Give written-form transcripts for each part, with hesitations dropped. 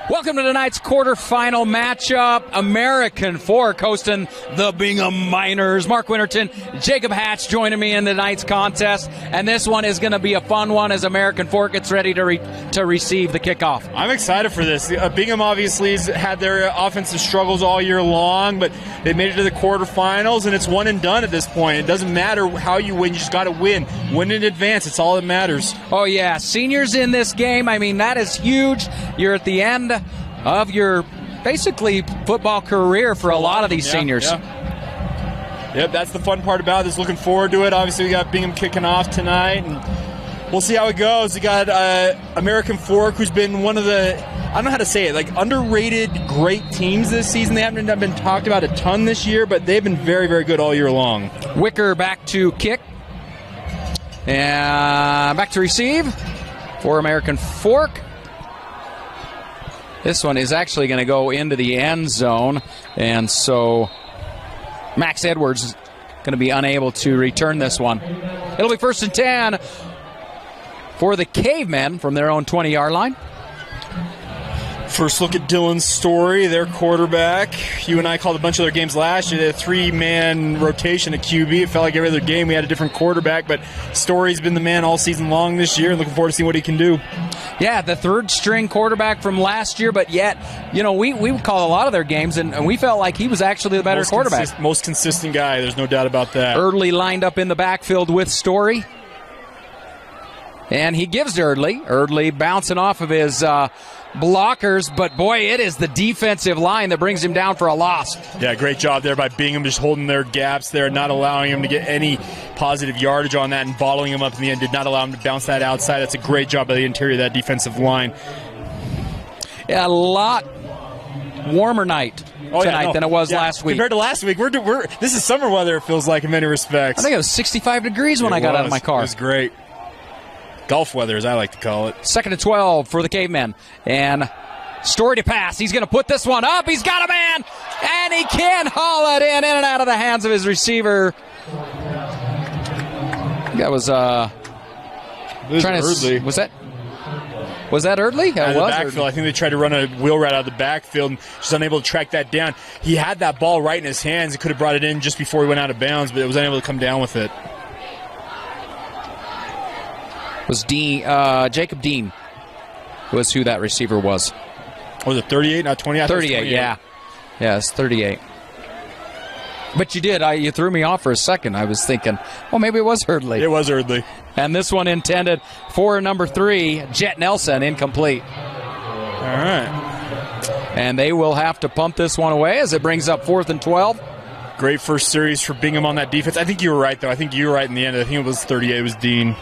Welcome to tonight's quarterfinal matchup. American Fork hosting the Bingham Miners. Mark Winterton, Jacob Hatch joining me in tonight's contest. And this one is going to be a fun one as American Fork gets ready to receive the kickoff. I'm excited for this. Bingham obviously has had their offensive struggles all year long, but they made it to the quarterfinals, and it's one and done at this point. It doesn't matter how you win. You just got to win. Win in advance. It's all that matters. Oh, yeah. Seniors in this game. I mean, that is huge. You're at the end of your basically football career for a lot of these seniors. Yep, that's the fun part about this. Looking forward to it. Obviously, we got Bingham kicking off tonight, and we'll see how it goes. We got American Fork, who's been one of the, I don't know how to say it, like underrated great teams this season. They haven't been talked about a ton this year, but they've been very, very good all year long. Wicker back to kick. And back to receive for American Fork. This one is actually going to go into the end zone, and so Max Edwards is going to be unable to return this one. It'll be 1st and 10 for the Cavemen from their own 20-yard line. First look at Dylan's Story, their quarterback. You and I called a bunch of their games last year. They had a 3-man rotation at QB. It felt like every other game we had a different quarterback, but Story's been the man all season long this year, and looking forward to seeing what he can do. Yeah, the third-string quarterback from last year, but yet, you know, we would call a lot of their games, and we felt like he was actually the better quarterback. Most consistent guy, there's no doubt about that. Early lined up in the backfield with Story. And he gives to Erdley. Erdley bouncing off of his blockers, but boy, it is the defensive line that brings him down for a loss. Yeah, great job there by Bingham, just holding their gaps there, not allowing him to get any positive yardage on that and bottling him up in the end. Did not allow him to bounce that outside. That's a great job by the interior of that defensive line. Yeah, a lot warmer night tonight than it was last week. Compared to last week, this is summer weather, it feels like, in many respects. I think it was 65 degrees when I got out of my car. It was great. Golf weather, as I like to call it. 2nd and 12 for the Cavemen. And Story to pass. He's going to put this one up. He's got a man. And he can haul it in and out of the hands of his receiver. That was trying to Erdley. Was that Erdley? Out of the backfield. I think they tried to run a wheel route out of the backfield and just unable to track that down. He had that ball right in his hands. He could have brought it in just before he went out of bounds, but it was unable to come down with it. Was Jacob Dean was who that receiver was. Was it 38, not 20? 38, yeah. Yeah, it's 38. But you did. You threw me off for a second. I was thinking, well, maybe it was Erdley. It was Erdley. And this one intended for number 3, Jet Nelson, incomplete. All right. And they will have to pump this one away as it brings up 4th and 12. Great first series for Bingham on that defense. I think you were right, though. I think you were right in the end. I think it was 38. It was Dean.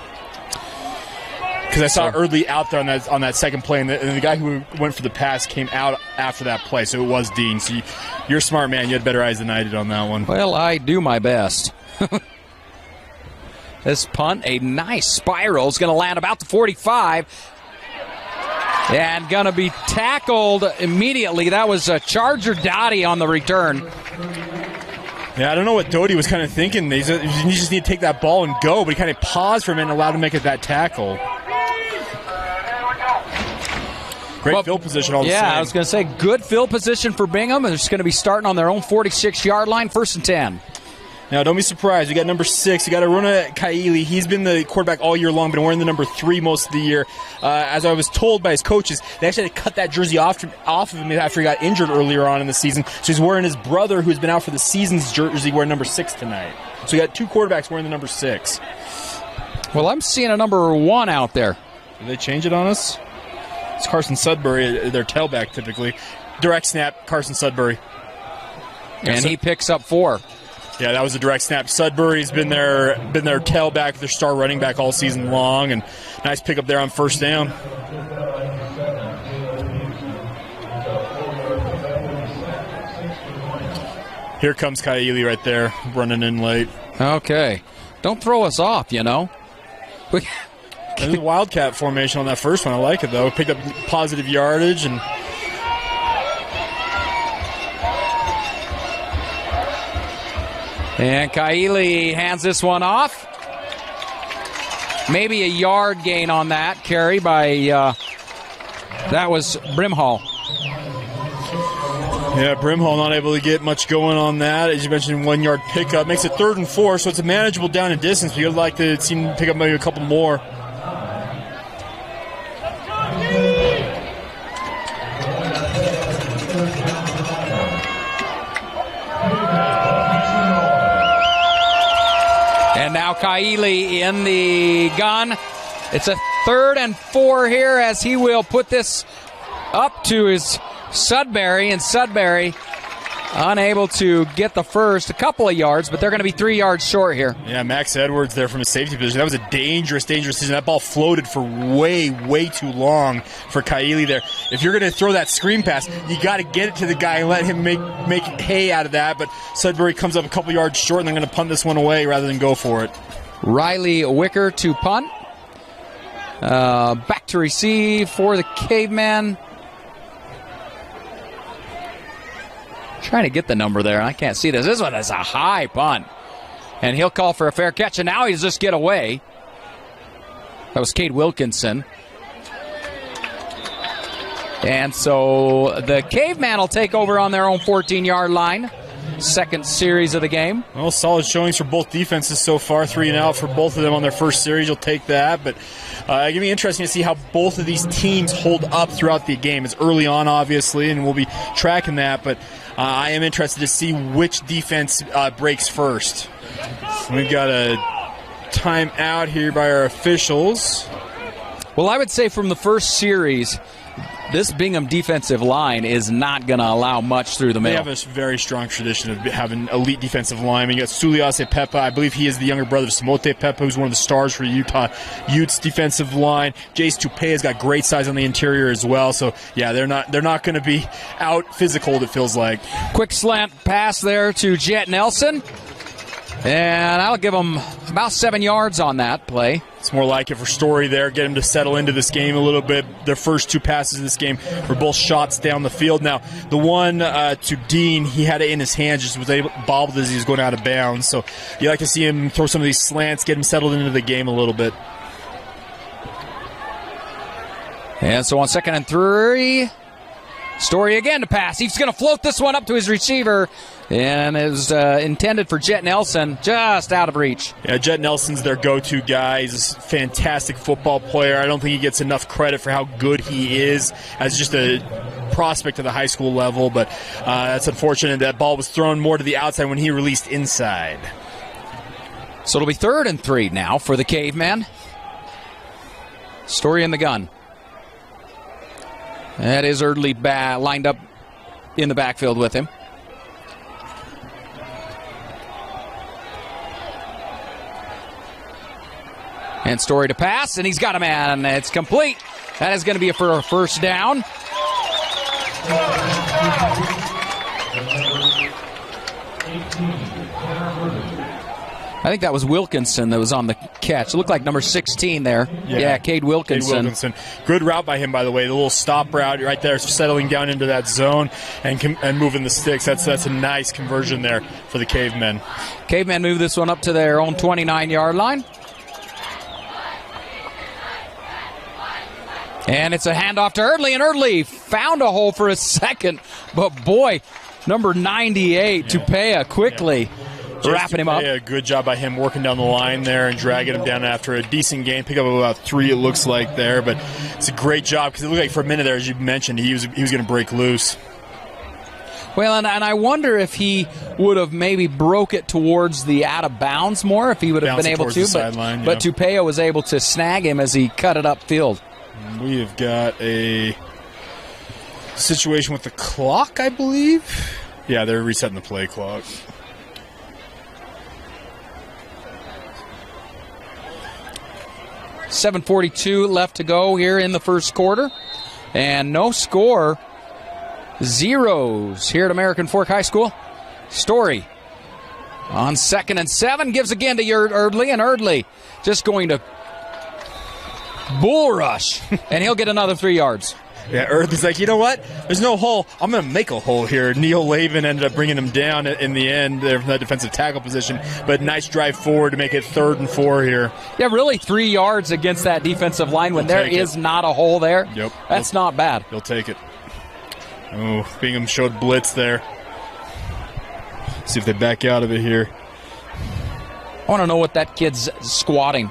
Because I saw Erdley out there on that second play, and the guy who went for the pass came out after that play, so it was Dean. So you're a smart man. You had better eyes than I did on that one. Well, I do my best. This punt, a nice spiral, is going to land about the 45. And going to be tackled immediately. That was Charger Dottie on the return. Yeah, I don't know what Doty was kind of thinking. You just need to take that ball and go, but he kind of paused for a minute and allowed him to make it that tackle. Great field position all the same. Yeah, I was going to say, good field position for Bingham. They're just going to be starting on their own 46-yard line, 1st and 10. Now, don't be surprised. You got number 6. You got Aruna Kaili. He's been the quarterback all year long, been wearing the number 3 most of the year. As I was told by his coaches, they actually had to cut that jersey off of him after he got injured earlier on in the season. So he's wearing his brother, who's been out for the season's jersey, wearing number 6 tonight. So you got 2 quarterbacks wearing the number 6. Well, I'm seeing a number 1 out there. Did they change it on us? It's Carson Sudbury, their tailback typically. Direct snap, Carson Sudbury. And he picks up 4. Yeah, that was a direct snap. Sudbury's been their tailback, their star running back all season long, and nice pickup there on 1st down. Here comes Kaili right there, running in late. Okay. Don't throw us off, you know. There's a wildcat formation on that first one. I like it, though. Picked up positive yardage. And Kaili hands this one off. Maybe a yard gain on that carry by, that was Brimhall. Yeah, Brimhall not able to get much going on that. As you mentioned, 1 yard pickup. Makes it 3rd and 4, so it's a manageable down and distance, but you'd like to see him pick up maybe a couple more. And now Kaili in the gun. It's a 3rd and 4 here as he will put this up to his Sudbury, and Sudbury unable to get the first, a couple of yards, but they're going to be 3 yards short here. Yeah, Max Edwards there from a safety position. That was a dangerous decision. That ball floated for way too long for Kaili there. If you're going to throw that screen pass, you got to get it to the guy and let him make hay out of that, but Sudbury comes up a couple yards short, and they're going to punt this one away rather than go for it. Riley Wicker to punt. Back to receive for the Cavemen. Trying to get the number there. I can't see this. This one is a high punt. And he'll call for a fair catch, and now he's just get away. That was Cade Wilkinson. And so the Caveman will take over on their own 14-yard line. Second series of the game. Well, solid showings for both defenses so far. 3 and out for both of them on their first series. You'll take that. But it's going to be interesting to see how both of these teams hold up throughout the game. It's early on, obviously, and we'll be tracking that. But I am interested to see which defense breaks first. We've got a timeout here by our officials. Well, I would say from the first series, this Bingham defensive line is not going to allow much through the middle. They have a very strong tradition of having elite defensive linemen. You got Suliase Pepa. I believe he is the younger brother of Samote Pepa, who's one of the stars for Utah Utes defensive line. Jace Tupea's got great size on the interior as well. So, yeah, they're not going to be out physical, it feels like. Quick slant pass there to Jet Nelson. And I'll give him about 7 yards on that play. It's more like it for Story there, get him to settle into this game a little bit. Their first 2 passes in this game were both shots down the field. Now, the one to Dean, he had it in his hands, just was able bobbled as he was going out of bounds. So you like to see him throw some of these slants, get him settled into the game a little bit. And so on 2nd and 3, Story again to pass. He's going to float this one up to his receiver. And it was intended for Jet Nelson, just out of reach. Yeah, Jet Nelson's their go-to guy. He's a fantastic football player. I don't think he gets enough credit for how good he is as just a prospect at the high school level, but that's unfortunate. That ball was thrown more to the outside when he released inside. So it'll be 3rd and 3 now for the Caveman. Story in the gun. That is Erdley lined up in the backfield with him. And Story to pass, and he's got a man. It's complete. That is going to be for a first down. I think that was Wilkinson that was on the catch. It looked like number 16 there. Yeah, Cade Wilkinson. Good route by him, by the way. The little stop route right there, settling down into that zone and moving the sticks. That's a nice conversion there for the Cavemen. Cavemen move this one up to their own 29-yard line. And it's a handoff to Erdley, and Erdley found a hole for a second. But, boy, number 98, Tupea, quickly wrapping him up. Yeah, good job by him working down the line there and dragging him down after a decent gain. Pick up about 3, it looks like, there. But it's a great job because it looked like for a minute there, as you mentioned, he was going to break loose. Well, and I wonder if he would have maybe broke it towards the out of bounds more, if he would have been able to. But Tupea was able to snag him as he cut it upfield. We have got a situation with the clock, I believe. Yeah, they're resetting the play clock. .742 left to go here in the first quarter. And no score. Zeros here at American Fork High School. Story on 2nd and 7. Gives again to Erdley, and Erdley just going to bull rush, and he'll get another 3 yards. Yeah, Erdley's like, you know what? There's no hole. I'm going to make a hole here. Neil Lavin ended up bringing him down in the end there from that defensive tackle position, but nice drive forward to make it 3rd and 4 here. Yeah, really 3 yards against that defensive line when there is not a hole there. Yep. That's not bad. He'll take it. Oh, Bingham showed blitz there. See if they back out of it here. I want to know what that kid's squatting.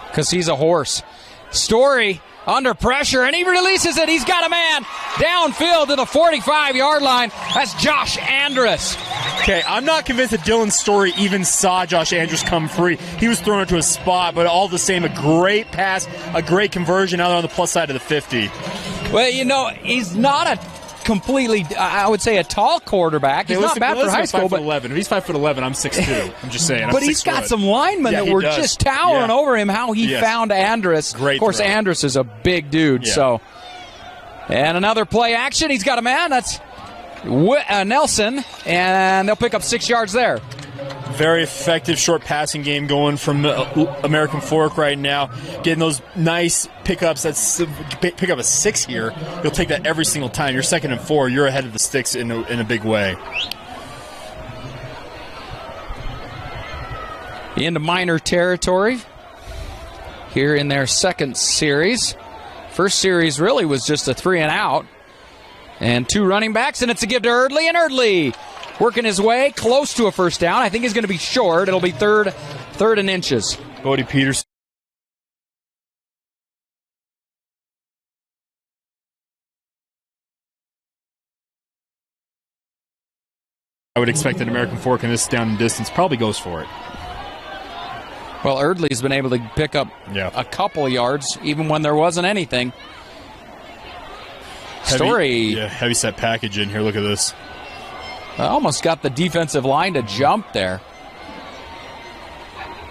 Because he's a horse. Story under pressure, and he releases it. He's got a man downfield to the 45-yard line. That's Josh Andrus. Okay, I'm not convinced that Dylan Story even saw Josh Andrus come free. He was thrown into a spot, but all the same, a great pass, a great conversion out on the plus side of the 50. Well, you know, he's not a completely, I would say, a tall quarterback. He's not bad for high school. But 5'11". If he's 5'11", I'm 6'2". I'm just saying. But he's got some linemen that were just towering over him. How he found Andrus. Great of course, throw. Andrus is a big dude. So, and another play action. He's got a man. That's Nelson, and they'll pick up 6 yards there. Very effective short passing game going from American Fork right now. Getting those nice pickups. That's pick up a 6 here. You'll take that every single time. You're 2nd and 4. You're ahead of the sticks in a big way. Into minor territory here in their second series. First series really was just a 3 and out. And 2 running backs, and it's a give to Erdley, and Erdley working his way close to a first down. I think he's going to be short. It'll be third and inches. Bodie Peterson. I would expect that American Fork in this down and distance probably goes for it. Well, Erdley's been able to pick up a couple yards even when there wasn't anything. Heavy set package in here. Look at this. I almost got the defensive line to jump there.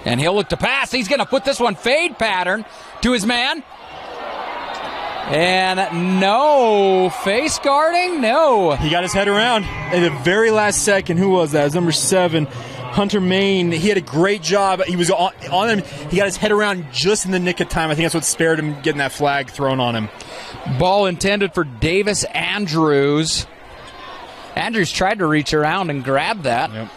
And he'll look to pass. He's going to put this one fade pattern to his man. And no face guarding. No. He got his head around at the very last second. Who was that? It was number 7. Hunter Main. He had a great job. He was on him. He got his head around just in the nick of time. I think that's what spared him getting that flag thrown on him. Ball intended for Davis Andrews. Andrews tried to reach around and grab that. Yep.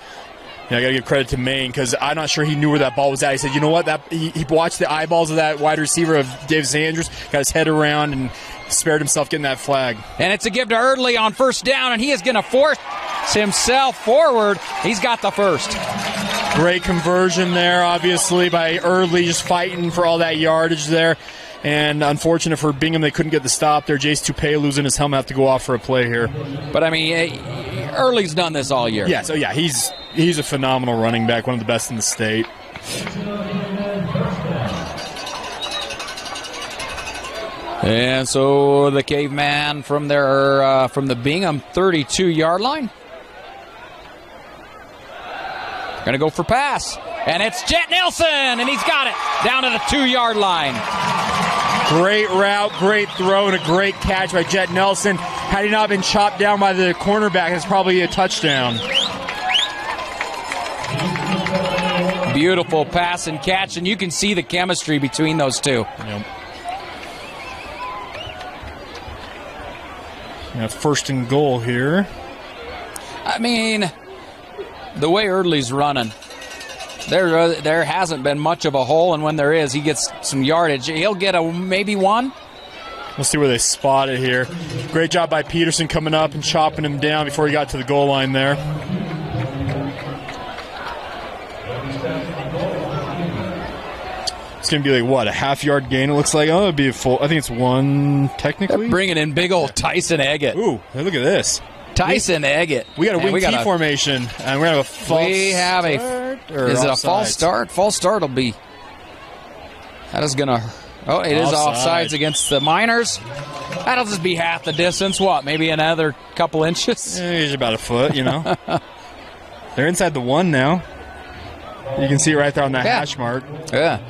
Yeah, I got to give credit to Maine because I'm not sure he knew where that ball was at. He said, you know what? He watched the eyeballs of that wide receiver of Davis Andrews, got his head around, and spared himself getting that flag. And it's a give to Erdley on first down, and he is going to force himself forward. He's got the first. Great conversion there, obviously, by Erdley, just fighting for all that yardage there. And unfortunate for Bingham, they couldn't get the stop there. Jace Toupé losing his helmet, have to go off for a play here. But, I mean, Erdley's done this all year. Yeah, so, yeah, he's a phenomenal running back, one of the best in the state. And so the Caveman from the Bingham 32-yard line. Going to go for pass. And it's Jet Nelson, and he's got it down to the 2-yard line. Great route, great throw, and a great catch by Jet Nelson. Had he not been chopped down by the cornerback, it's probably a touchdown. Beautiful pass and catch, and you can see the chemistry between those two. Yep. Yeah, 1st and goal here. I mean, the way Erdley's running, there hasn't been much of a hole, and when there is, he gets some yardage. He'll get maybe one. We'll see where they spot it here. Great job by Peterson coming up and chopping him down before he got to the goal line there. It's going to be like, what, a half-yard gain it looks like? Oh, it'd be a full. I think it's 1 technically. They're bringing in big old Tyson Eggett. Ooh, hey, look at this. Tyson Eggett. We got a wing T formation, and we're going to have a false start. Is it a false start? False start will be. That is going to. Oh, it is offsides against the Miners. That'll just be half the distance. What, maybe another couple inches? Yeah, he's about a foot, you know. They're inside the 1 now. You can see it right there on that hash mark. Yeah.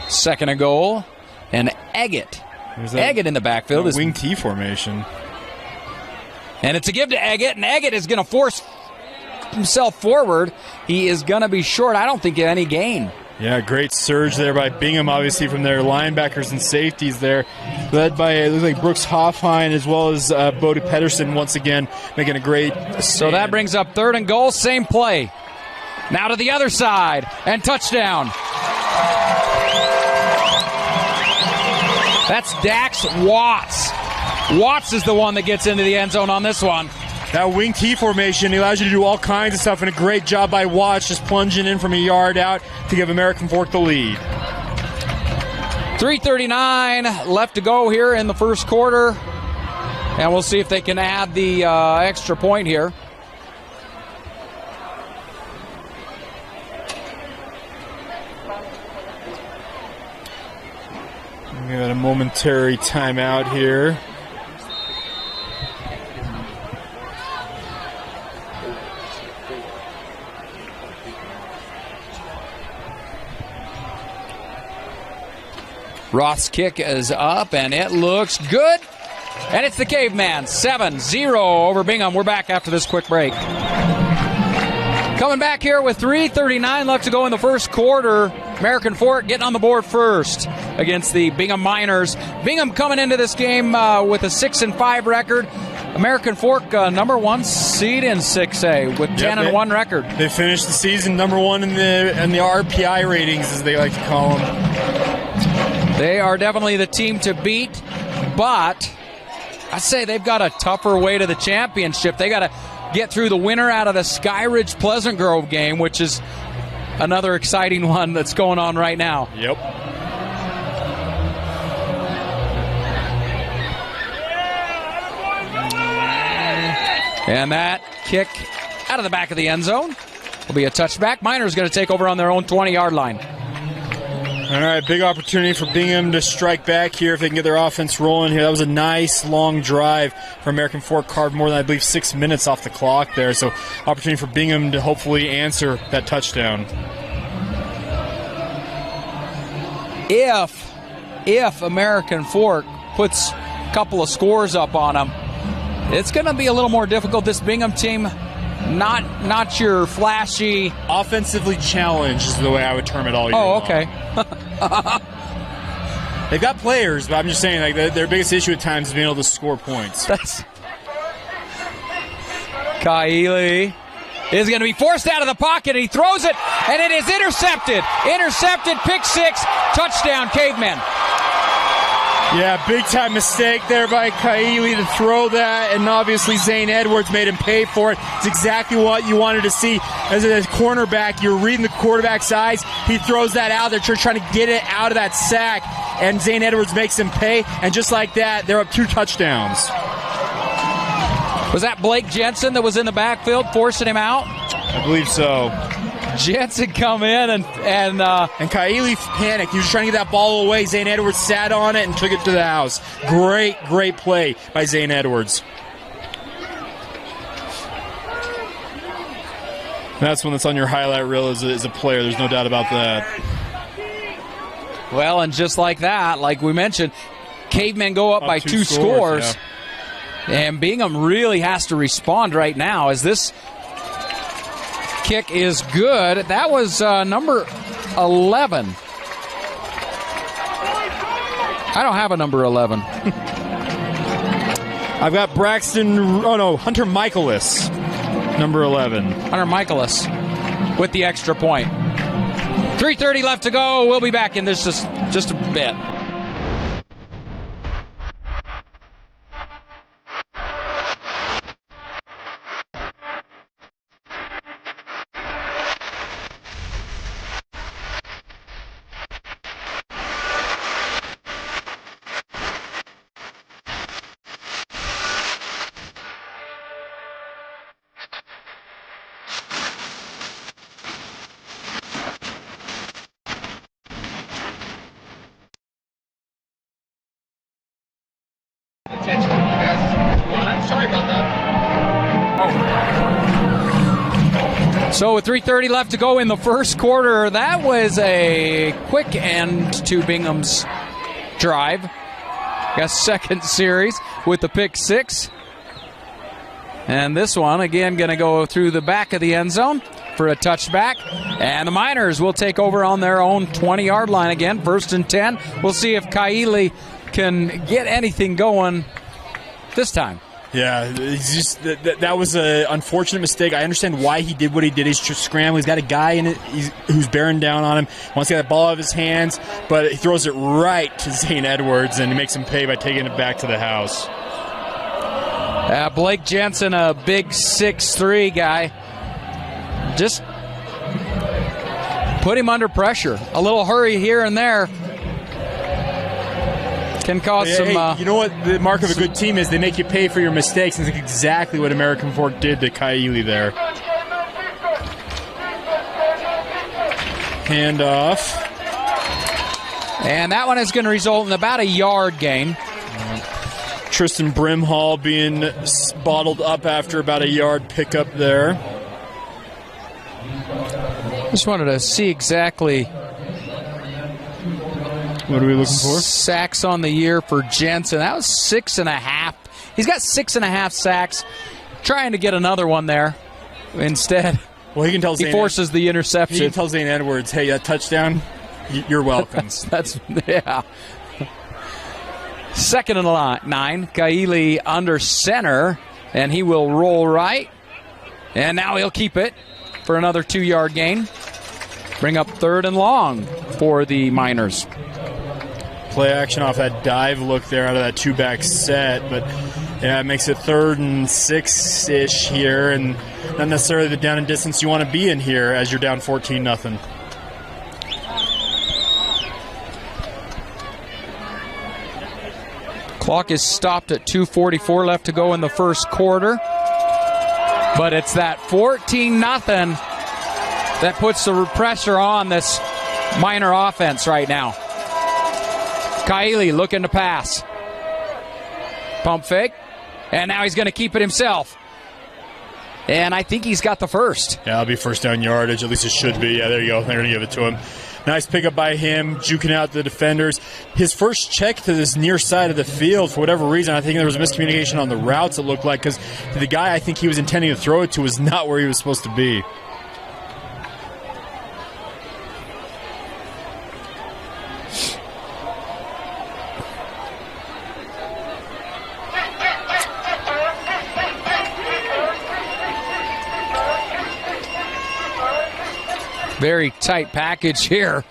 2nd and goal. And Eggett. Eggett in the backfield. Is wing T formation. And it's a give to Eggett, and Eggett is going to force himself forward. He is going to be short. I don't think any gain. Yeah, great surge there by Bingham, obviously, from their linebackers and safeties there. Led by, it looks like Brooks Hoffheim as well as Bodie Pedersen once again making a great stand. So that brings up 3rd and goal, same play. Now to the other side, and touchdown. That's Dax Watts. Watts is the one that gets into the end zone on this one. That wing T formation allows you to do all kinds of stuff, and a great job by Watts just plunging in from a yard out to give American Fork the lead. 3:39 left to go here in the first quarter, and we'll see if they can add the extra point here. We got a momentary timeout here. Roth's kick is up, and it looks good. And it's the Cavemen, 7-0 over Bingham. We're back after this quick break. Coming back here with 3:39 left to go in the first quarter. American Fork getting on the board first against the Bingham Miners. Bingham coming into this game with a 6-5 record. American Fork number 1 seed in 6A with 10-1 record. They finished the season number 1 in the RPI ratings, as they like to call them. They are definitely the team to beat, but I say they've got a tougher way to the championship. They got to get through the winner out of the Skyridge Pleasant Grove game, which is another exciting one that's going on right now. Yep. And that kick out of the back of the end zone will be a touchback. Miners going to take over on their own 20-yard line. All right, big opportunity for Bingham to strike back here if they can get their offense rolling here. That was a nice long drive for American Fork, carved more than, I believe, 6 minutes off the clock there. So opportunity for Bingham to hopefully answer that touchdown. If American Fork puts a couple of scores up on them, it's going to be a little more difficult. This Bingham team, not your flashy. Offensively challenged is the way I would term it all year long. Okay. They've got players, but I'm just saying, like, their biggest issue at times is being able to score points. Kaili is going to be forced out of the pocket, and he throws it, and it is intercepted. Intercepted, pick 6, touchdown, Cavemen. Yeah, big-time mistake there by Kaili to throw that, and obviously Zane Edwards made him pay for it. It's exactly what you wanted to see. As a cornerback, you're reading the quarterback's eyes. He throws that out there, trying to get it out of that sack, and Zane Edwards makes him pay, and just like that, they're up 2 touchdowns. Was that Blake Jensen that was in the backfield forcing him out? I believe so. Jensen come in and Kaili panicked. He was trying to get that ball away. Zane Edwards sat on it and took it to the house. Great play by Zane Edwards. That's one that's on your highlight reel as a player. There's no doubt about that. Well, and just like that, like we mentioned, Cavemen go up by 2 scores. Yeah. And Bingham really has to respond right now as this kick is good. That was number 11. I don't have a number 11. I've got Hunter Michaelis, number 11. Hunter Michaelis with the extra point. 3:30 left to go. We'll be back in this just a bit. So with 3:30 left to go in the first quarter, that was a quick end to Bingham's drive. Got second series with the pick 6. And this one, again, going to go through the back of the end zone for a touchback. And the Miners will take over on their own 20-yard line again, 1st and 10. We'll see if Kaili can get anything going this time. Yeah, it's just that was an unfortunate mistake. I understand why he did what he did. He's just scrambling. He's got a guy in it who's bearing down on him. Wants to get that ball out of his hands, but he throws it right to Zane Edwards, and he makes him pay by taking it back to the house. Blake Jensen, a big 6'3" guy. Just put him under pressure. A little hurry here and there can cause some... you know what the mark of a good team is? They make you pay for your mistakes, and it's exactly what American Fork did to Kaili there. Handoff. And that one is going to result in about a yard gain. Tristan Brimhall being bottled up after about a yard pickup there. Just wanted to see exactly what are we looking for. Sacks on the year for Jensen. That was 6.5. He's got 6.5 sacks. Trying to get another one there. Instead, well, he can tell he forces the interception. He can tell Zane Edwards, "Hey, that touchdown, you're welcome." That's yeah. 2nd and 9. Kaili under center, and he will roll right. And now he'll keep it for another 2-yard gain. Bring up 3rd and long for the Miners. Play action off that dive look there out of that 2-back set, but yeah, it makes it 3rd and 6-ish here, and not necessarily the down and distance you want to be in here as you're down 14-0. Clock is stopped at 2:44 left to go in the first quarter. But it's that 14-0 that puts the pressure on this Miner offense right now. Kaili looking to pass. Pump fake. And now he's going to keep it himself. And I think he's got the first. Yeah, it'll be first down yardage. At least it should be. Yeah, there you go. They're going to give it to him. Nice pickup by him, juking out the defenders. His first check to this near side of the field, for whatever reason, I think there was a miscommunication on the routes, it looked like, because the guy I think he was intending to throw it to was not where he was supposed to be. Very tight package here.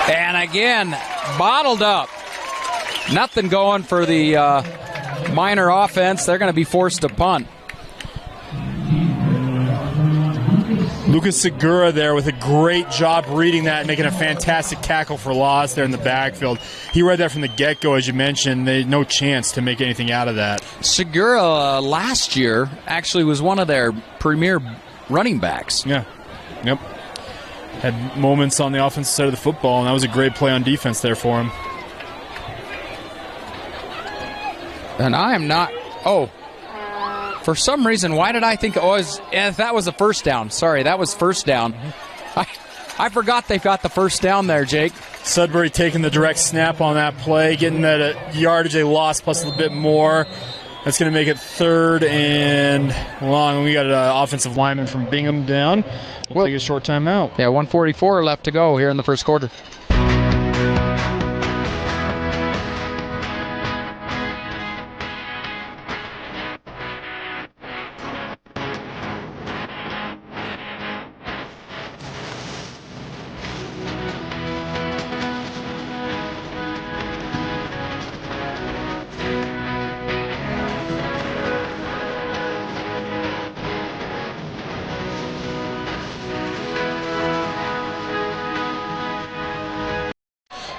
And again, bottled up. Nothing going for the Miner offense. They're going to be forced to punt. Lucas Segura there with a great job reading that and making a fantastic tackle for loss there in the backfield. He read that from the get-go, as you mentioned. They had no chance to make anything out of that. Segura last year actually was one of their premier running backs. Yeah. Yep. Had moments on the offensive side of the football, and that was a great play on defense there for him. And I am not... Oh. For some reason, why did I think it was... that was a first down. Sorry, that was first down. I forgot they've got the first down there, Jake. Sudbury taking the direct snap on that play, getting that yardage they lost plus a little bit more. That's going to make it 3rd and long. We got an offensive lineman from Bingham down. We'll take a short timeout. Yeah, 1:44 left to go here in the first quarter.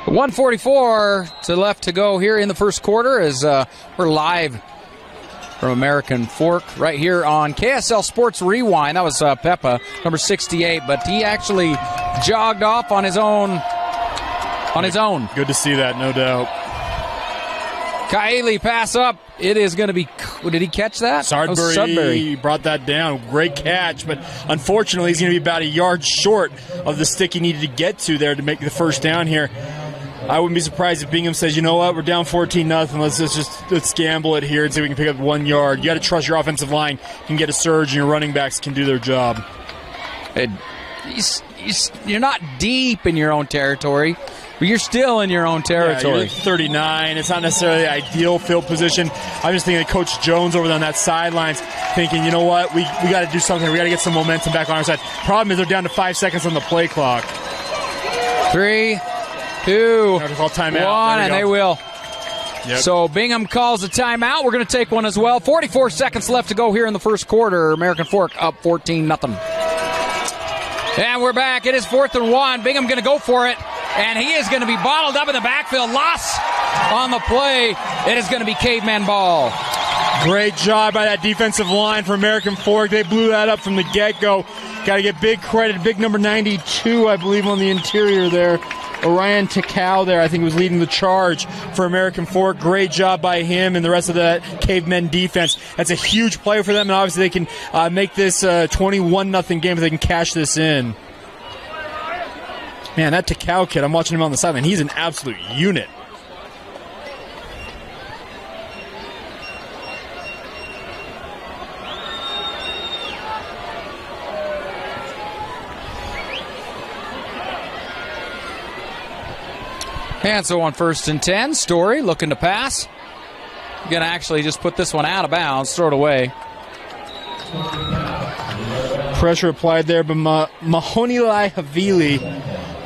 .144 to left to go here in the first quarter as we're live from American Fork right here on KSL Sports Rewind. That was Peppa, number 68, but he actually jogged off on his own. Good to see that, no doubt. Kaili pass up. It is going to be... Did he catch that? Sudbury brought that down. Great catch, but unfortunately he's going to be about a yard short of the stick he needed to get to there to make the first down here. I wouldn't be surprised if Bingham says, you know what, we're down 14-0. Let's gamble it here and see if we can pick up 1 yard. You got to trust your offensive line can get a surge and your running backs can do their job. You're not deep in your own territory. But you're still in your own territory. Yeah, you're 39. It's not necessarily the ideal field position. I'm just thinking of Coach Jones over on that sidelines thinking, you know what, we got to do something. We got to get some momentum back on our side. Problem is they're down to 5 seconds on the play clock. 3, 2, call timeout. 1, and they will. Yep. So Bingham calls a timeout. We're going to take one as well. 44 seconds left to go here in the first quarter. American Fork up 14-0. And we're back. It is 4th and 1. Bingham going to go for it. And he is going to be bottled up in the backfield. Loss on the play. It is going to be Cavemen ball. Great job by that defensive line for American Fork. They blew that up from the get-go. Got to get big credit. Big number 92, I believe, on the interior there. Orion Takao there, I think, was leading the charge for American Fork. Great job by him and the rest of the Cavemen defense. That's a huge play for them, and obviously they can make this 21-0 game if they can cash this in. Man, that Takao kid, I'm watching him on the sideline. He's an absolute unit. And so on 1st and 10, Story looking to pass. Going to actually just put this one out of bounds, throw it away. Pressure applied there, but Mahonilai Havili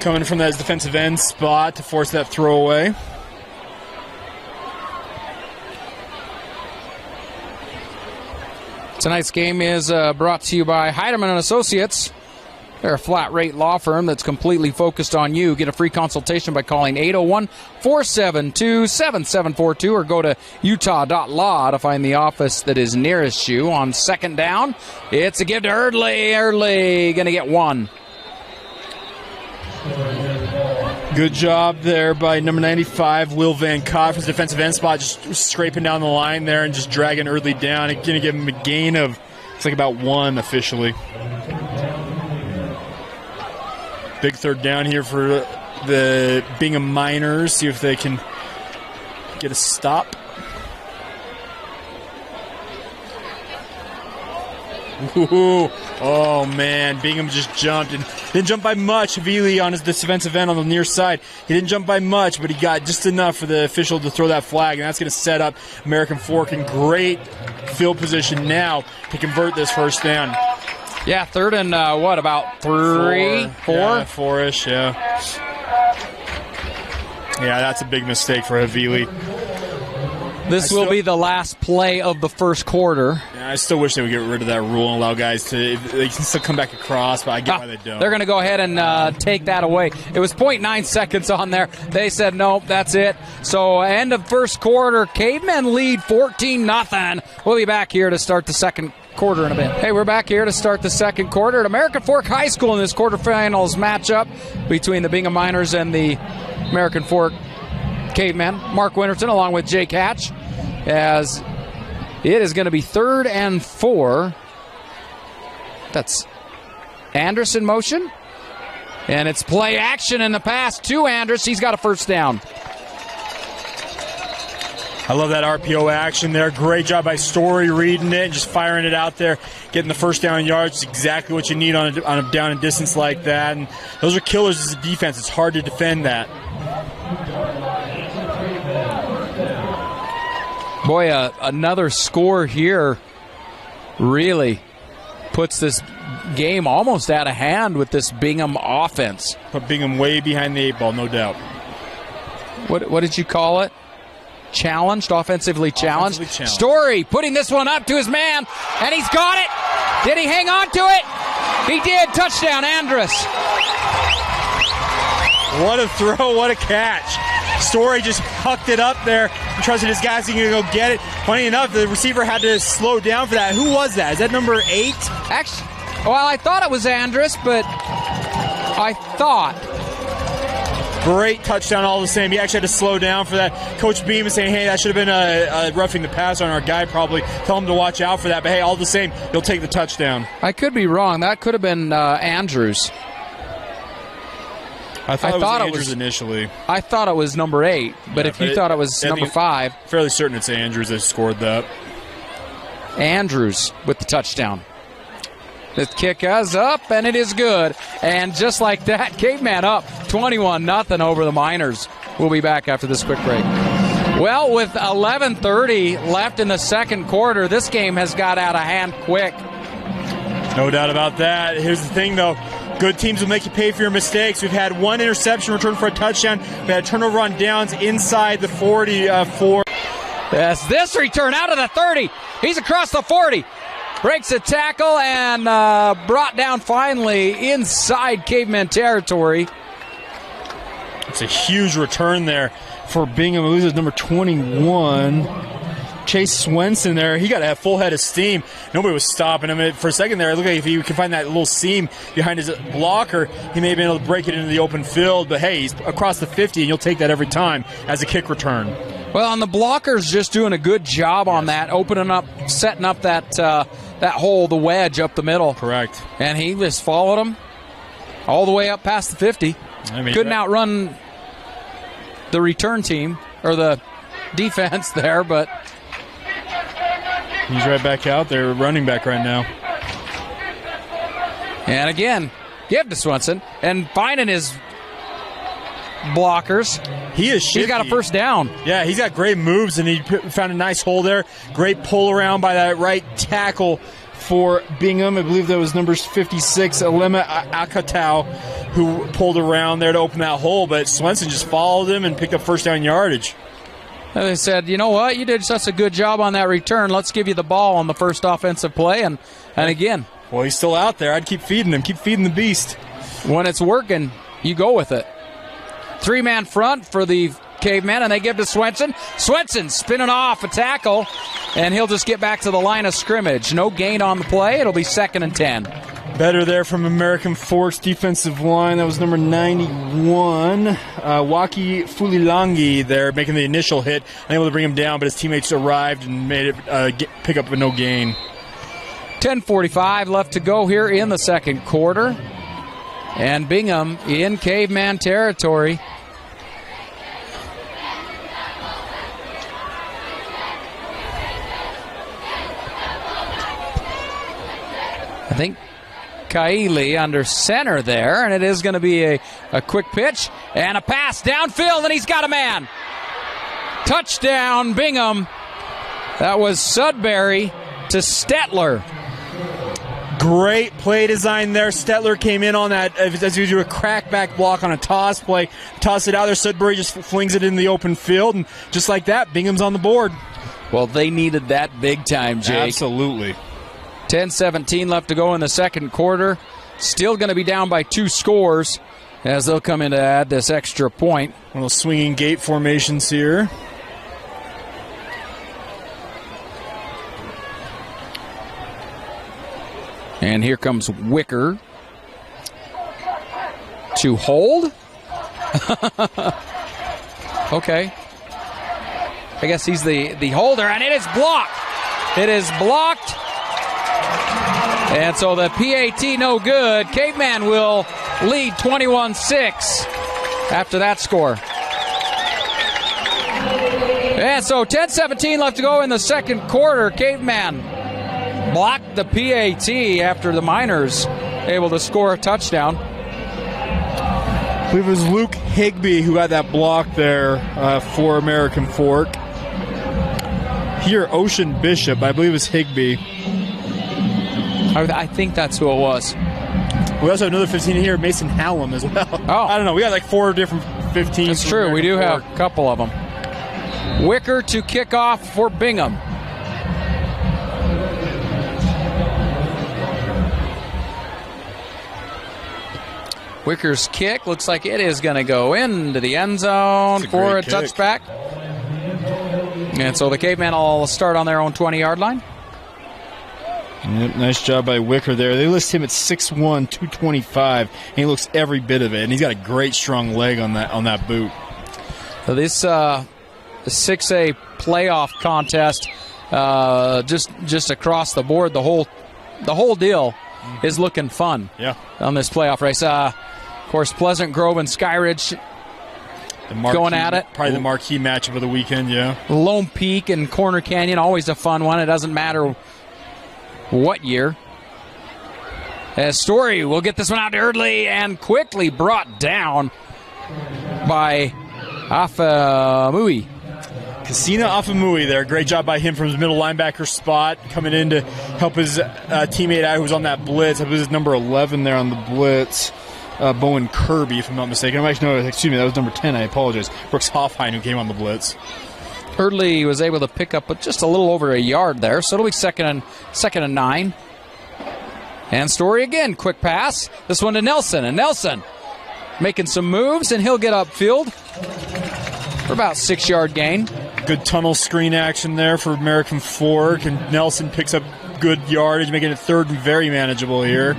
coming from that defensive end spot to force that throwaway. Tonight's game is brought to you by Heidemann & Associates. They're a flat-rate law firm that's completely focused on you. Get a free consultation by calling 801-472-7742 or go to utah.law to find the office that is nearest you. On 2nd down, it's a give to Erdley. Erdley going to get 1. Good job there by number 95, Will Van Cott, from his defensive end spot, just scraping down the line there and just dragging Erdley down. It's going to give him a gain of, it's like about 1 officially. Big 3rd down here for the Bingham Miners. See if they can get a stop. Ooh. Oh, man. Bingham just jumped and didn't jump by much. Havili on his defensive end on the near side. He didn't jump by much, but he got just enough for the official to throw that flag, and that's going to set up American Fork in great field position now to convert this 1st down. Yeah, 3rd and about 3? 4? Yeah, 4-ish, yeah. Yeah, that's a big mistake for Havili. This will be the last play of the first quarter. Yeah, I still wish they would get rid of that rule and allow guys to, they can still come back across, but I get why they don't. They're going to go ahead and take that away. It was 0.9 seconds on there. They said, nope, that's it. So end of first quarter, Cavemen lead 14-0. We'll be back here to start the second quarter in a bit. Hey, we're back here to start the second quarter at American Fork High School in this quarterfinals matchup between the Bingham Miners and the American Fork Cavemen. Mark Winterton along with Jake Hatch, as it is going to be 3rd and 4. That's Andrus in motion, and it's play action in the pass to Andrus. He's got a 1st down. I love that RPO action there. Great job by Story reading it and just firing it out there, getting the 1st down yards. It's exactly what you need on a down and distance like that. And those are killers as a defense. It's hard to defend that. Boy, another score here really puts this game almost out of hand with this Bingham offense. Put Bingham way behind the 8 ball, no doubt. What did you call it? Challenged, offensively challenged. Story putting this one up to his man, and he's got it. Did he hang on to it? He did. Touchdown, Andrus. What a throw, what a catch. Story just hucked it up there and trusted his guys he can go get it. Funny enough, the receiver had to slow down for that. Who was that? Is that number 8? Actually, well, I thought it was Andrus, but I thought. Great touchdown all the same. He actually had to slow down for that. Coach Beam is saying, hey, that should have been a roughing the pass on our guy probably. Tell him to watch out for that. But, hey, all the same, he'll take the touchdown. I could be wrong. That could have been Andrews. I thought it was Andrews initially. I thought it was number 8, but if you thought it was number 5. Fairly certain it's Andrews that scored that. Andrews with the touchdown. The kick is up, and it is good. And just like that, Caveman up 21-0 over the Miners. We'll be back after this quick break. Well, with 11:30 left in the second quarter, this game has got out of hand quick. No doubt about that. Here's the thing, though. Good teams will make you pay for your mistakes. We've had one interception return for a touchdown. We had a turnover on downs inside the 44. Yes, this return out of the 30. He's across the 40. Breaks a tackle and brought down finally inside Cavemen territory. It's a huge return there for Bingham. It loses number 21. Chase Swenson there. He got to have full head of steam. Nobody was stopping him. For a second there, it looked like if he could find that little seam behind his blocker, he may have been able to break it into the open field. But hey, he's across the 50, and you'll take that every time as a kick return. Well, and the blocker's just doing a good job on that, opening up, setting up that hole, the wedge up the middle. Correct. And he just followed him all the way up past the 50. Couldn't outrun the return team or the defense there, but he's right back out there, running back right now. And again, give to Swenson and finding his blockers. He is shifty. He's got a first down. Yeah, he's got great moves, and he found a nice hole there. Great pull around by that right tackle for Bingham. I believe that was number 56, Alema Akatau, who pulled around there to open that hole, but Swenson just followed him and picked up first down yardage. And they said, you know what, you did such a good job on that return. Let's give you the ball on the first offensive play. And again. Well, he's still out there. I'd keep feeding him. Keep feeding the beast. When it's working, you go with it. Three-man front for the Cavemen, and they give to Swenson. Swenson spinning off a tackle, and he'll just get back to the line of scrimmage. No gain on the play. It'll be 2nd and 10. Better there from American Forks defensive line. That was number 91. Waki Fulilangi there making the initial hit. Unable to bring him down, but his teammates arrived and made it pick up with no gain. 10:45 left to go here in the second quarter. And Bingham in Caveman territory. I think Kaili under center there, and it is going to be a quick pitch and a pass downfield, and he's got a man. Touchdown, Bingham. That was Sudbury to Stetler. Great play design there. Stetler came in on that as he do a crackback block on a toss play. Toss it out there. Sudbury just flings it in the open field, and just like that, Bingham's on the board. Well, they needed that big time, Jake. Absolutely. 10:17 left to go in the second quarter. Still going to be down by 2 scores as they'll come in to add this extra point. Little swinging gate formations here. And here comes Wicker to hold. Okay. I guess he's the holder, and it is blocked. It is blocked. And so the PAT no good. Caveman will lead 21-6 after that score. And so 10:17 left to go in the second quarter. Caveman blocked the PAT after the Miners able to score a touchdown. I believe it was Luke Higbee who had that block there for American Fork. Here, Ocean Bishop, I believe it was Higbee. I think that's who it was. We also have another 15 here, Mason Hallam as well. Oh. I don't know. We got like 4 different 15s. That's true. We do have a couple of them. Wicker to kick off for Bingham. Wicker's kick looks like it is going to go into the end zone for a touchback. And so the Cavemen will start on their own 20-yard line. Yep, nice job by Wicker there. They list him at 6'1", 225, and he looks every bit of it. And he's got a great strong leg on that boot. So this 6A playoff contest, just across the board, the whole deal is looking fun. Yeah. On this playoff race. Of course, Pleasant Grove and Skyridge going at it. Probably the marquee matchup of the weekend. Yeah. Lone Peak and Corner Canyon, always a fun one. It doesn't matter what year. As Story will get this one out to Erdley and quickly brought down by Afamui. Kasina Afamui there. Great job by him from his middle linebacker spot, coming in to help his teammate out who was on that blitz. I believe it's number 11 there on the blitz. Bowen Kirby, if I'm not mistaken. Excuse me, that was number 10. I apologize. Brooks Hoffheim, who came on the blitz. Erdley was able to pick up just a little over a yard there, so it'll be second and 9. And Story again, quick pass. This one to Nelson, and Nelson making some moves, and he'll get upfield for about 6-yard gain. Good tunnel screen action there for American Fork, and Nelson picks up good yardage, making it third and very manageable here.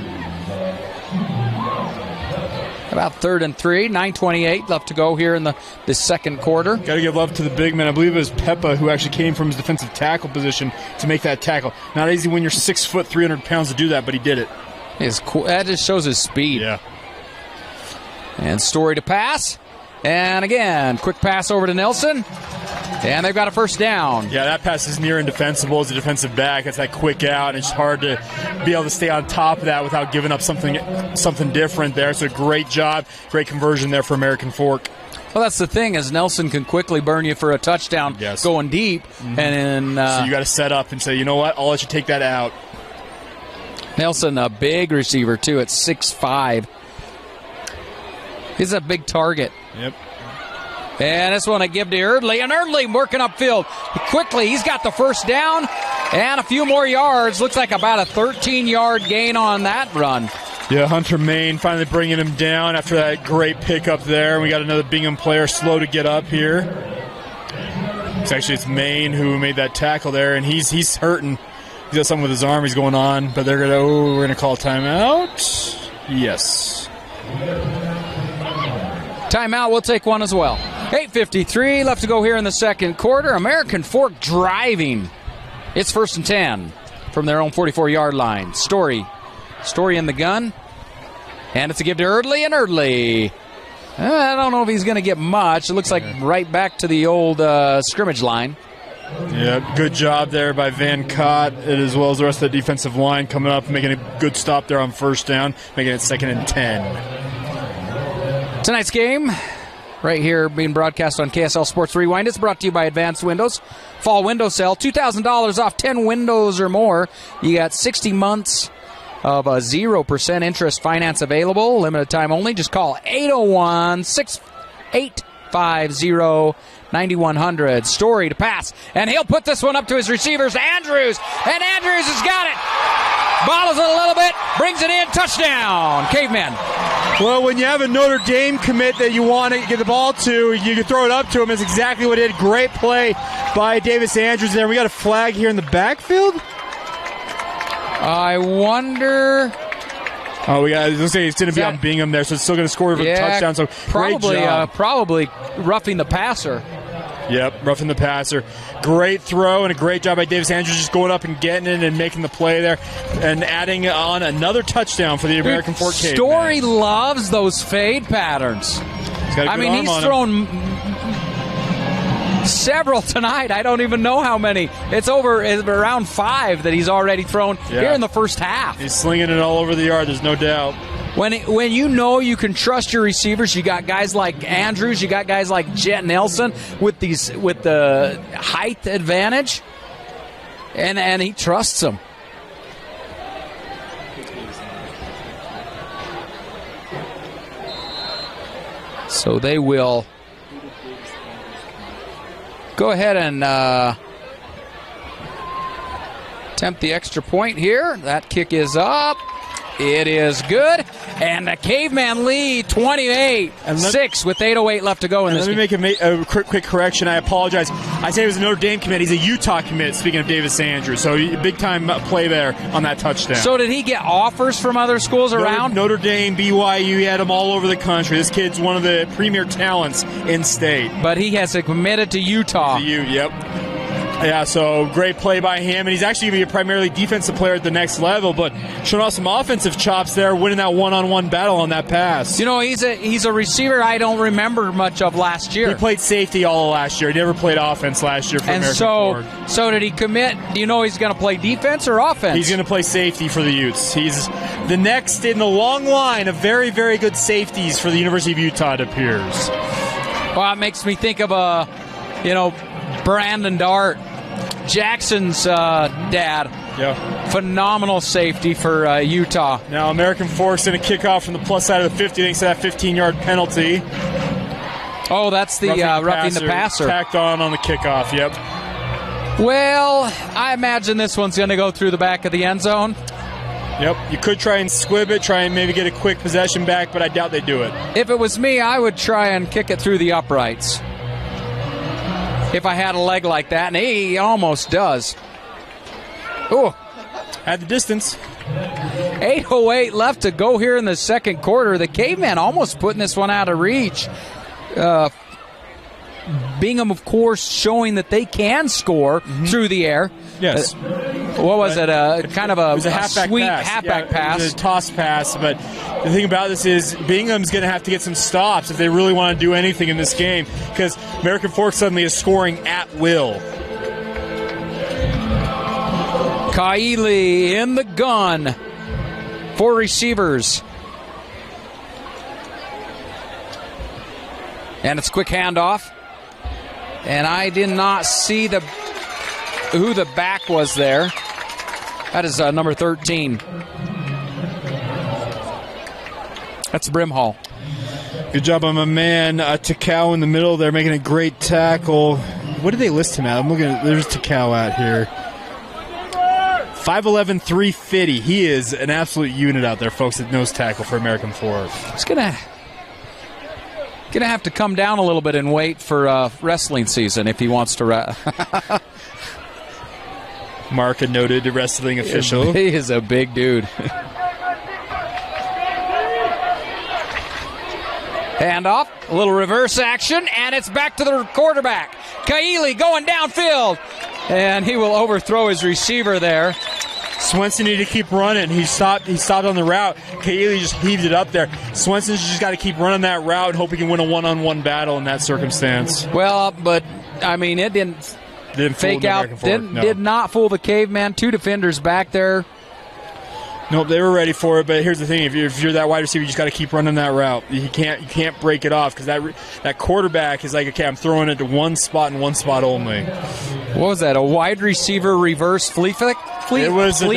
About 3rd and 3, 9:28 left to go here in the second quarter. Got to give love to the big man. I believe it was Peppa who actually came from his defensive tackle position to make that tackle. Not easy when you're 6 foot, 300 pounds to do that, but he did it. That just shows his speed. Yeah. And Story to pass. And again, quick pass over to Nelson. And they've got a first down. Yeah, that pass is near indefensible as a defensive back. It's that quick out, and it's hard to be able to stay on top of that without giving up something different there. So great job, great conversion there for American Fork. Well, that's the thing, is Nelson can quickly burn you for a touchdown going deep. Mm-hmm. And then, so you got to set up and say, you know what, I'll let you take that out. Nelson, a big receiver, too, at 6'5". He's a big target. Yep. And this one I give to Erdley, and Erdley working upfield quickly. He's got the first down and a few more yards. Looks like about a 13-yard gain on that run. Yeah, Hunter Main finally bringing him down after that great pickup there. We got another Bingham player slow to get up here. It's Main who made that tackle there, and he's hurting. He's got something with his arm he's going on, but we're gonna call timeout. Yes. Timeout, we'll take one as well. 8:53 left to go here in the second quarter. American Fork driving. It's 1st and 10 from their own 44-yard line. Story in the gun. And it's a give to Erdley, and Erdley. I don't know if he's going to get much. It looks like right back to the old scrimmage line. Yeah, good job there by Van Cott, as well as the rest of the defensive line coming up, making a good stop there on first down, making it 2nd and 10. Tonight's game, right here, being broadcast on KSL Sports Rewind. It's brought to you by Advanced Windows. Fall window sale, $2,000 off 10 windows or more. You got 60 months of a 0% interest finance available. Limited time only. Just call 801-6850-9100. Story to pass. And he'll put this one up to his receivers, Andrews. And Andrews has got it. Bottles it a little bit. Brings it in. Touchdown. Cavemen. Well, when you have a Notre Dame commit that you want to get the ball to, you can throw it up to him. That's exactly what he did. Great play by Davis Andrews there. We got a flag here in the backfield. I wonder. Oh, it looks like it's going to be on Bingham there, so it's still going to score for a touchdown. So probably roughing the passer. Yep, roughing the passer. Great throw and a great job by Davis Andrews just going up and getting it and making the play there and adding on another touchdown for the American Fork Cavemen. Story loves those fade patterns. He's thrown several tonight. I don't even know how many. It's around 5 that he's already thrown here in the first half. He's slinging it all over the yard, there's no doubt. When you know you can trust your receivers, you got guys like Andrews, you got guys like Jet Nelson with the height advantage, and he trusts them. So they will go ahead and attempt the extra point here. That kick is up. It is good. And the Caveman lead 28-6 with 8:08 left to go in this game. Let me make a quick correction. I apologize. I say it was a Notre Dame commit. He's a Utah commit, speaking of Davis Andrews. So big-time play there on that touchdown. So did he get offers from other schools around? Notre Dame, BYU, he had them all over the country. This kid's one of the premier talents in state. But he has committed to Utah. Yep. Yeah, so great play by him, and he's actually going to be a primarily defensive player at the next level, but showing off some offensive chops there, winning that one-on-one battle on that pass. You know, he's a receiver I don't remember much of last year. He played safety all of last year. He never played offense last year for American Fork. So did he commit? Do you know he's going to play defense or offense? He's going to play safety for the Utes. He's the next in the long line of very, very good safeties for the University of Utah, it appears. Well, it makes me think of Brandon Dart, Jackson's dad. Yeah. Phenomenal safety for Utah. Now American Fork's going to kick off from the plus side of the 50 thanks to that 15-yard penalty. Oh, that's the roughing the passer. Tacked on the kickoff, yep. Well, I imagine this one's going to go through the back of the end zone. Yep, you could try and squib it, try and maybe get a quick possession back, but I doubt they do it. If it was me, I would try and kick it through the uprights. If I had a leg like that, and he almost does. Oh, at the distance. 8:08 left to go here in the second quarter. The Cavemen almost putting this one out of reach. Bingham, of course, showing that they can score through the air. Yes. What was it? Kind of a sweet halfback pass. It was a toss pass, but the thing about this is Bingham's going to have to get some stops if they really want to do anything in this game, because American Fork suddenly is scoring at will. Kaili in the gun. 4 receivers. And it's quick handoff. And I did not see who the back was there. That is number 13. That's Brimhall. Good job on my man, Takao in the middle there, making a great tackle. What did they list him at? I'm looking at, there's Takao at here. 5'11", 350. He is an absolute unit out there, folks, at nose tackle for American Fork. He's gonna have to come down a little bit and wait for wrestling season if he wants to. Mark, a noted wrestling official. He is a big dude. Handoff, a little reverse action, and it's back to the quarterback. Kaili going downfield, and he will overthrow his receiver there. Swenson needed to keep running. He stopped on the route. Kaili just heaved it up there. Swenson's just got to keep running that route and hope he can win a one-on-one battle in that circumstance. Well, but, I mean, it didn't fake out. Did not fool the Caveman. 2 defenders back there. Nope, they were ready for it, but here's the thing. If you're that wide receiver, you just got to keep running that route. You can't break it off, because that quarterback is like, okay, I'm throwing it to one spot and one spot only. What was that, a wide receiver reverse flea flick? It was a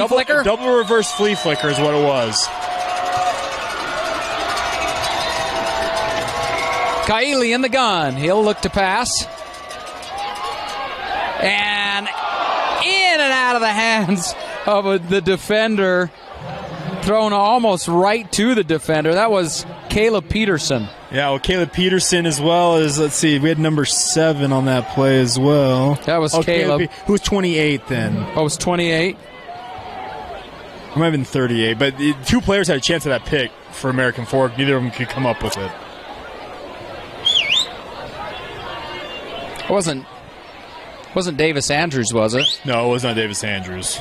double reverse flea flicker is what it was. Kaili in the gun. He'll look to pass. And in and out of the hands of the defender. Thrown almost right to the defender. That was Caleb Peterson. Yeah, well, Caleb Peterson as well as, let's see, we had number 7 on that play as well. That was Caleb. Who was 28 then? Oh, it was 28? It might have been 38, but the 2 players had a chance at that pick for American Fork. Neither of them could come up with it. It wasn't Davis Andrews, was it? No, it was not Davis Andrews.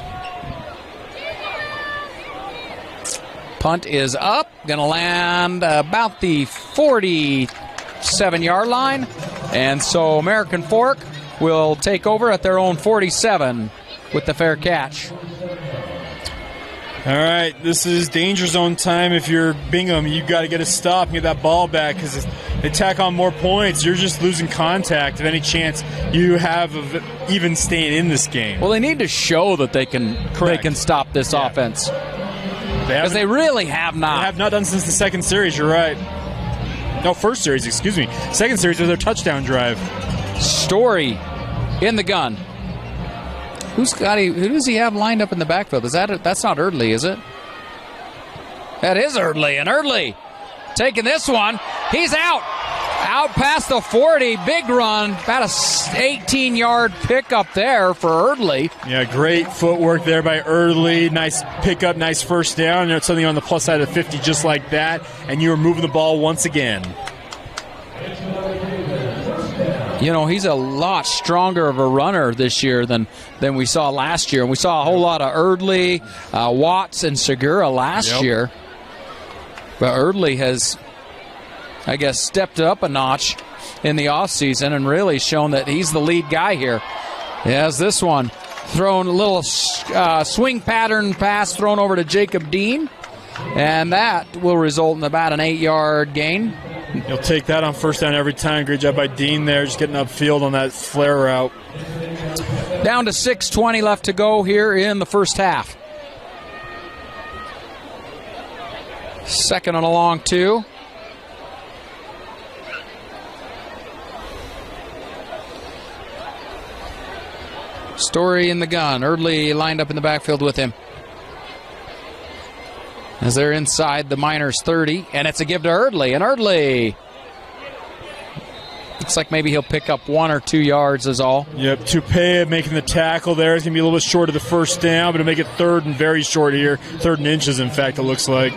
Punt is up. Going to land about the 47-yard line. And so American Fork will take over at their own 47 with the fair catch. All right, this is danger zone time. If you're Bingham, you got to get a stop and get that ball back, because they tack on more points. You're just losing contact of any chance you have of even staying in this game. Well, they need to show that they can stop this offense. Because they really have not. They have not done since the second series, you're right. No, first series, excuse me. Second series was their touchdown drive. Story in the gun. Who does he have lined up in the backfield? That's not Erdley, is it? That is Erdley, and Erdley taking this one. He's out past the 40. Big run. About a 18-yard pickup there for Erdley. Yeah, great footwork there by Erdley. Nice pickup, nice first down. It's something on the plus side of 50 just like that, and you were moving the ball once again. You know, he's a lot stronger of a runner this year than we saw last year. And we saw a whole lot of Erdley, Watts, and Segura last year. But Erdley has, I guess, stepped up a notch in the offseason and really shown that he's the lead guy here. He has this one thrown, a little swing pattern pass thrown over to Jacob Dean, and that will result in about an 8-yard gain. He'll take that on first down every time. Great job by Dean there, just getting upfield on that flare route. Down to 6:20 left to go here in the first half. Second and a long 2. Story in the gun. Erdley lined up in the backfield with him. As they're inside the Miners 30, and it's a give to Erdley. And Erdley looks like maybe he'll pick up 1 or 2 yards is all. Yep, Toupé making the tackle there. It's going to be a little bit short of the first down, but it'll make it third and very short here. 3rd and inches, in fact, it looks like.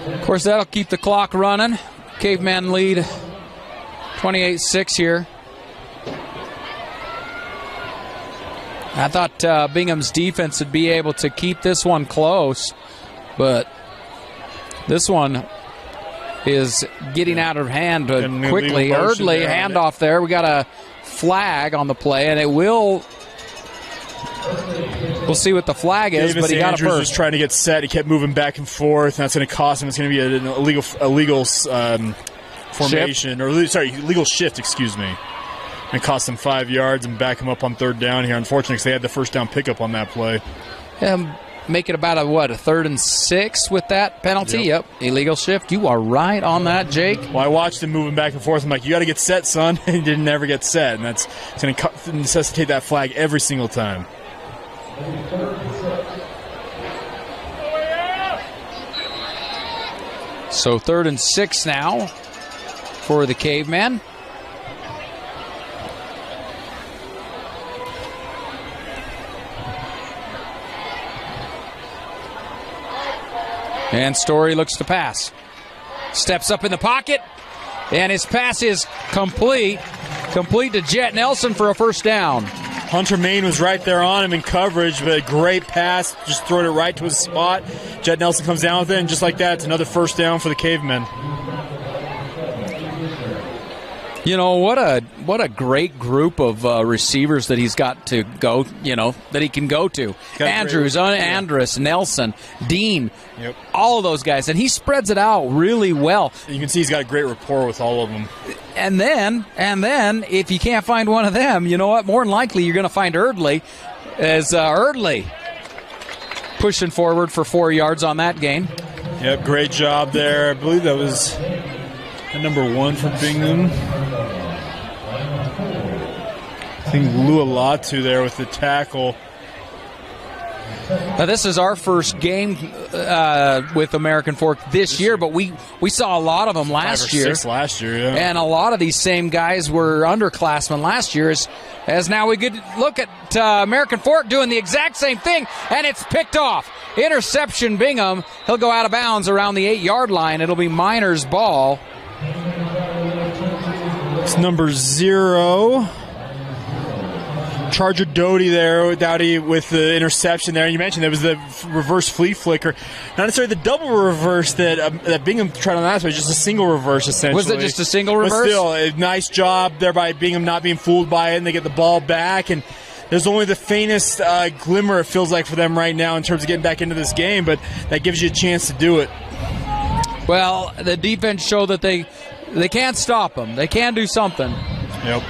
Of course, that'll keep the clock running. Cavemen lead 28-6 here. I thought Bingham's defense would be able to keep this one close, but this one is getting out of hand quickly. Erdley, handoff there. We got a flag on the play, and it will. We'll see what the flag is, but he got Andrews it first. Was trying to get set. He kept moving back and forth, and that's going to cost him. It's going to be an illegal formation, illegal shift. Excuse me. And cost them 5 yards and back him up on 3rd down here, unfortunately, because they had the first down pickup on that play. Make it about a 3rd and 6 with that penalty? Yep. Illegal shift. You are right on that, Jake. Well, I watched him moving back and forth. I'm like, you got to get set, son. He didn't ever get set, and it's going to necessitate that flag every single time. So 3rd and 6 now for the Cavemen. And Story looks to pass. Steps up in the pocket, and his pass is complete. Complete to Jet Nelson for a first down. Hunter Main was right there on him in coverage, but a great pass, just throwing it right to his spot. Jet Nelson comes down with it, and just like that, it's another first down for the Cavemen. You know, what a great group of receivers that he's got to go, that he can go to. Andrews, Andrus, Nelson, Dean, all of those guys. And he spreads it out really well. You can see he's got a great rapport with all of them. And then, if you can't find one of them, you know what? More than likely you're going to find Erdley, as Erdley pushing forward for 4 yards on that gain. Yep, great job there. I believe that was number 1 for Bingham. I think Lualatu there with the tackle. Now, this is our first game with American Fork this year, but we saw a lot of them last year. 5 or 6 last year, yeah. And a lot of these same guys were underclassmen last year. As now we could look at American Fork doing the exact same thing, and it's picked off. Interception, Bingham. He'll go out of bounds around the 8-yard line. It'll be Miners' ball. It's number 0. Charger Doughty with the interception there. And you mentioned there was the reverse flea flicker. Not necessarily the double reverse that Bingham tried on last, but just a single reverse, essentially. Was it just a single reverse? But still, a nice job there by Bingham not being fooled by it, and they get the ball back. And there's only the faintest glimmer, it feels like, for them right now in terms of getting back into this game, but that gives you a chance to do it. Well, the defense showed that they can't stop them. They can do something. Yep.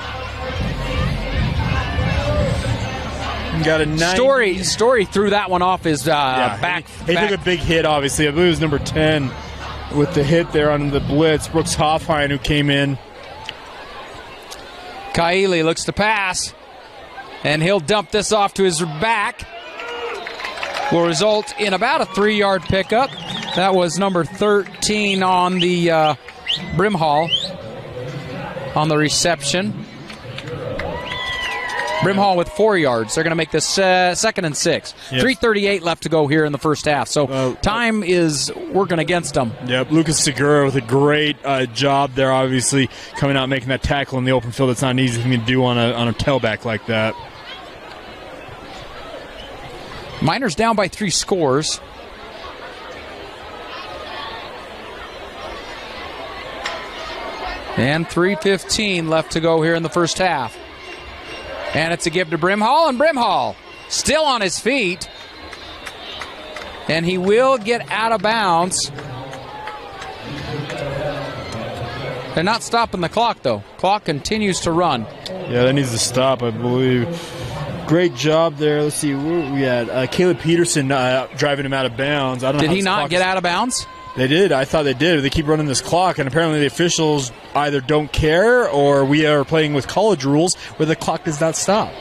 Got a 9. Story threw that one off his back. He took a big hit, obviously. I believe it was number 10 with the hit there on the blitz. Brooks Hoffheim, who came in. Kaili looks to pass, and he'll dump this off to his back. Will result in about a 3-yard pickup. That was number 13 on the Brimhall on the reception. Brimhall with 4 yards. They're going to make this 2nd and 6. Yep. 3:38 left to go here in the first half. So time is working against them. Yep, Lucas Segura with a great job there, obviously, coming out and making that tackle in the open field. It's not an easy thing to do on a tailback like that. Miners down by 3 scores. And 3:15 left to go here in the first half. And it's a give to Brimhall, and Brimhall still on his feet. And he will get out of bounds. They're not stopping the clock, though. Clock continues to run. Yeah, that needs to stop, I believe. Great job there. Let's see, we had Caleb Peterson driving him out of bounds. I don't know. Did he not get out of bounds? They did. I thought they did. They keep running this clock, and apparently the officials either don't care or we are playing with college rules where the clock does not stop.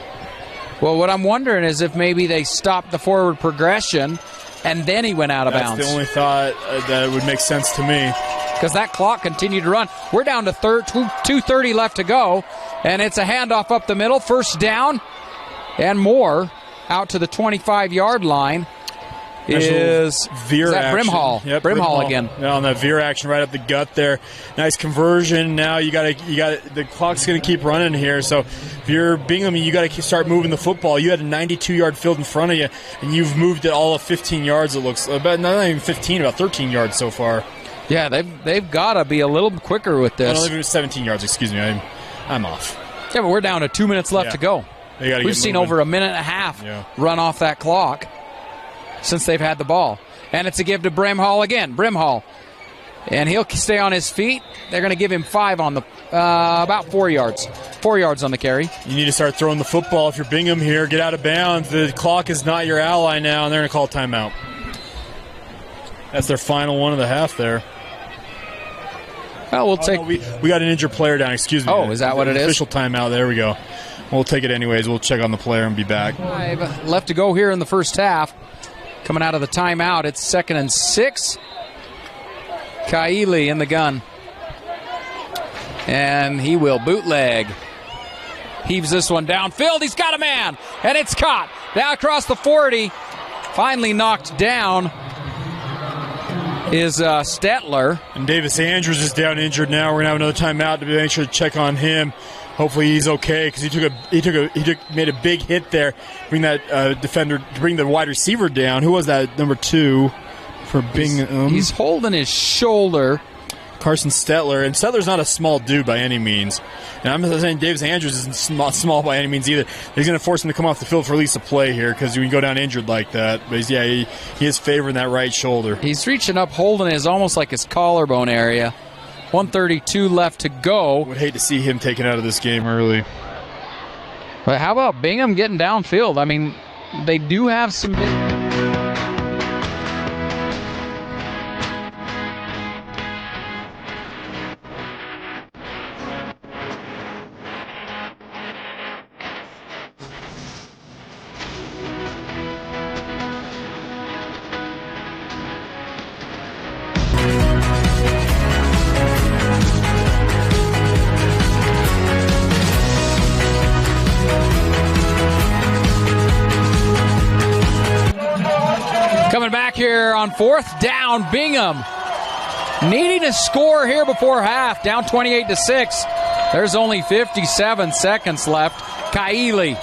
Well, what I'm wondering is if maybe they stopped the forward progression and then he went out of bounds. That's the only thought that would make sense to me. Because that clock continued to run. We're down to 2:30 left to go, and it's a handoff up the middle. First down and more out to the 25-yard line. Is that Brimhall? Yep, Brimhall again. Yeah, on that veer action right up the gut there. Nice conversion. Now you got the clock's going to keep running here. So if you're Bingham, you got to start moving the football. You had a 92-yard field in front of you, and you've moved it all of 15 yards. It looks about not even 15, about 13 yards so far. Yeah, they've got to be a little quicker with this. No, it was 17 yards. Excuse me, I'm off. Yeah, but we're down to 2 minutes left to go. We've seen over a minute and a half run off that clock since they've had the ball. And it's a give to Brimhall again. Brimhall. And he'll stay on his feet. They're going to give him 5 on the about 4 yards. 4 yards on the carry. You need to start throwing the football if you're Bingham here. Get out of bounds. The clock is not your ally now, and they're going to call timeout. That's their final one of the half there. Well, we'll take... No, we got an injured player down. Excuse me. Oh, is that what it is? Official timeout. There we go. We'll take it anyways. We'll check on the player and be back. 5 left to go here in the first half. Coming out of the timeout, it's 2nd and 6. Kaili in the gun. And he will bootleg. Heaves this one downfield. He's got a man. And it's caught. Now across the 40. Finally knocked down is Stetler. And Davis Andrews is down injured now. We're going to have another timeout to make sure to check on him. Hopefully he's okay because he made a big hit there. Bring that defender, bring the wide receiver down. Who was that? Number 2 for Bingham. He's holding his shoulder. Carson Stetler, and Stetler's not a small dude by any means. And I'm not saying Davis Andrews isn't not small by any means either. He's going to force him to come off the field for at least a play here because we go down injured like that. But he is favoring that right shoulder. He's reaching up, holding his almost like his collarbone area. 1:32 left to go. Would hate to see him taken out of this game early. But how about Bingham getting downfield? I mean, they do have some big... Coming back here on 4th down, Bingham needing a score here before half, down 28-6. There's only 57 seconds left. Kaili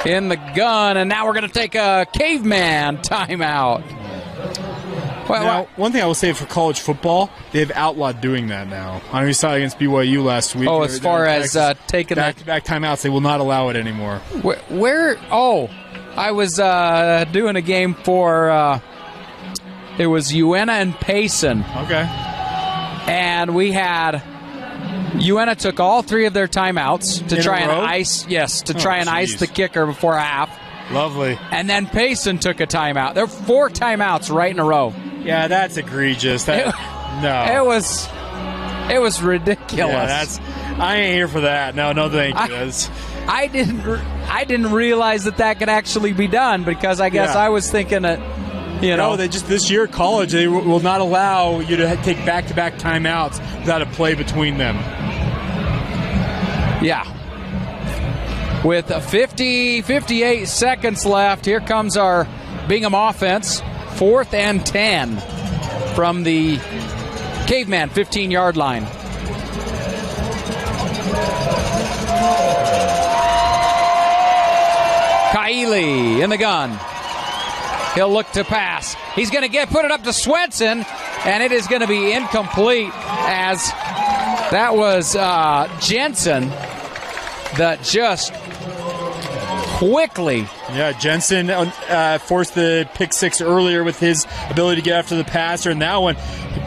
in the gun, and now we're going to take a Cavemen timeout. Well, now, one thing I will say for college football, they've outlawed doing that now. I know you saw it against BYU last week. Oh, as far as taking back-to-back timeouts, they will not allow it anymore. Where I was doing a game for, it was Uena and Payson. Okay. And we had, Uena took all 3 of their timeouts to try and ice the kicker before half. Lovely. And then Payson took a timeout. There were 4 timeouts right in a row. Yeah, that's egregious. It was ridiculous. Yeah, I ain't here for that. No, thank you. I didn't realize that could actually be done because I guess I was thinking that, No, they just this year college they will not allow you to take back-to-back timeouts without a play between them. Yeah. with 58 seconds left. Here comes our Bingham offense. 4th and 10 from the Cavemen 15-yard line. Kaili in the gun. He'll look to pass. He's going to put it up to Swenson, and it is going to be incomplete, as that was Jensen that just quickly. Yeah, Jensen forced the pick six earlier with his ability to get after the passer, and that one,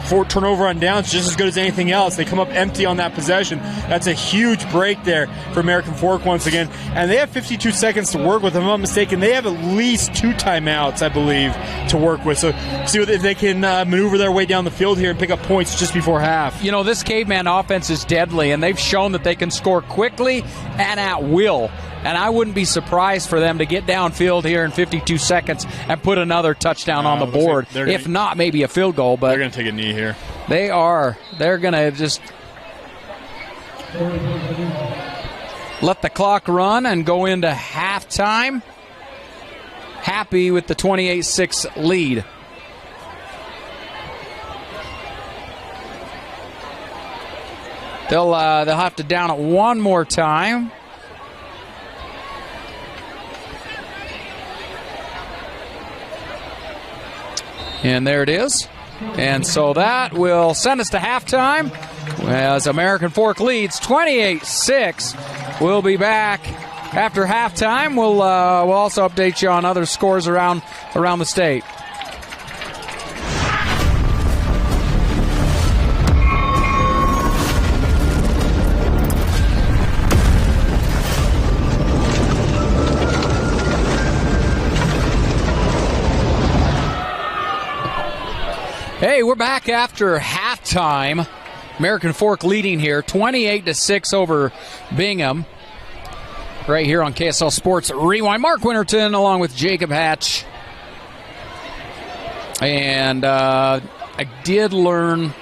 for turnover on downs, just as good as anything else. They come up empty on that possession. That's a huge break there for American Fork once again. And they have 52 seconds to work with. If I'm not mistaken, they have at least 2 timeouts, I believe, to work with. So see if they can maneuver their way down the field here and pick up points just before half. You know, this Caveman offense is deadly, and they've shown that they can score quickly and at will. And I wouldn't be surprised for them to get downfield here in 52 seconds and put another touchdown on the board. If not, maybe a field goal. But they're going to take a knee here. They are. They're going to just let the clock run and go into halftime. Happy with the 28-6 lead. They'll have to down it one more time. And there it is. And so that will send us to halftime as American Fork leads 28-6. We'll be back after halftime. We'll also update you on other scores around the state. Hey, we're back after halftime. American Fork leading here, 28-6 over Bingham. Right here on KSL Sports Rewind. Mark Winterton along with Jacob Hatch. And I did learn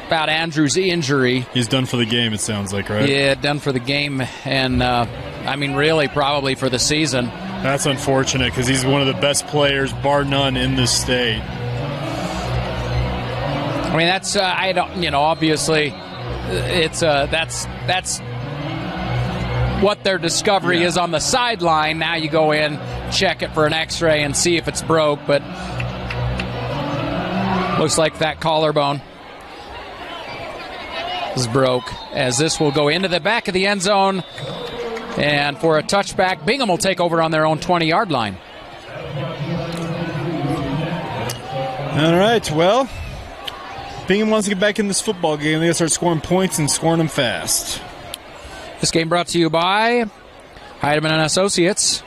about Andrew's injury. He's done for the game, it sounds like, right? Yeah, done for the game. And, really probably for the season. That's unfortunate because he's one of the best players, bar none, in this state. I mean, that's obviously, it's that's what their discovery is on the sideline. Now you go in, check it for an X-ray, and see if it's broke. But looks like that collarbone is broke. As this will go into the back of the end zone, and for a touchback, Bingham will take over on their own 20-yard line. All right, well, Bingham wants to get back in this football game. They got to start scoring points and scoring them fast. This game brought to you by Heidemann and Associates,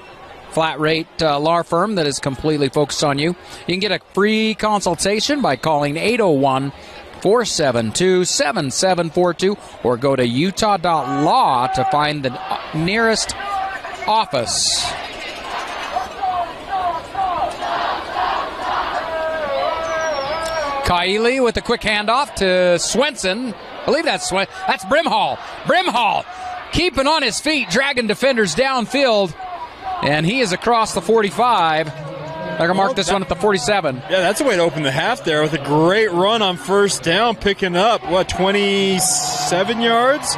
flat rate law firm that is completely focused on you. You can get a free consultation by calling 801-472-7742 or go to utah.law to find the nearest office. Kaili with a quick handoff to Swenson. I believe that's Brimhall. Brimhall keeping on his feet, dragging defenders downfield. And he is across the 45. I can mark this one at the 47. Yeah, that's a way to open the half there with a great run on first down, picking up, 27 yards?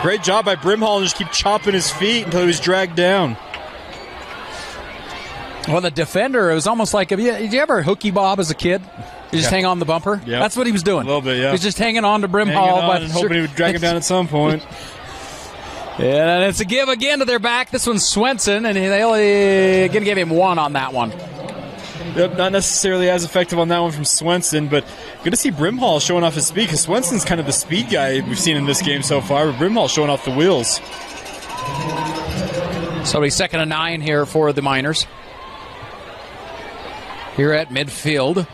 Great job by Brimhall and just keep chopping his feet until he was dragged down. Well, the defender, it was almost like, did you ever hooky bob as a kid? You just hang on the bumper? Yep. That's what he was doing. A little bit, yeah. He was just hanging on to Brimhall. But hoping he would drag him down at some point. And it's a give again to their back. This one's Swenson, and they're going to give him one on that one. Yep, not necessarily as effective on that one from Swenson, but good to see Brimhall showing off his speed, because Swenson's kind of the speed guy we've seen in this game so far, but Brimhall showing off the wheels. So it'll be 2nd and 9 here for the Miners. Here at midfield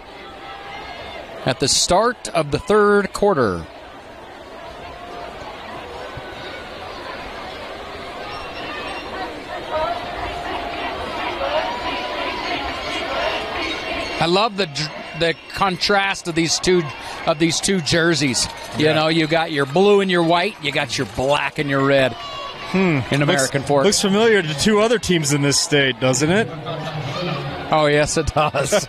at the start of the third quarter. I love the contrast of these two jerseys. You know, you got your blue and your white, you got your black and your red. in American Fork. Looks familiar to two other teams in this state, doesn't it? Oh, yes, it does.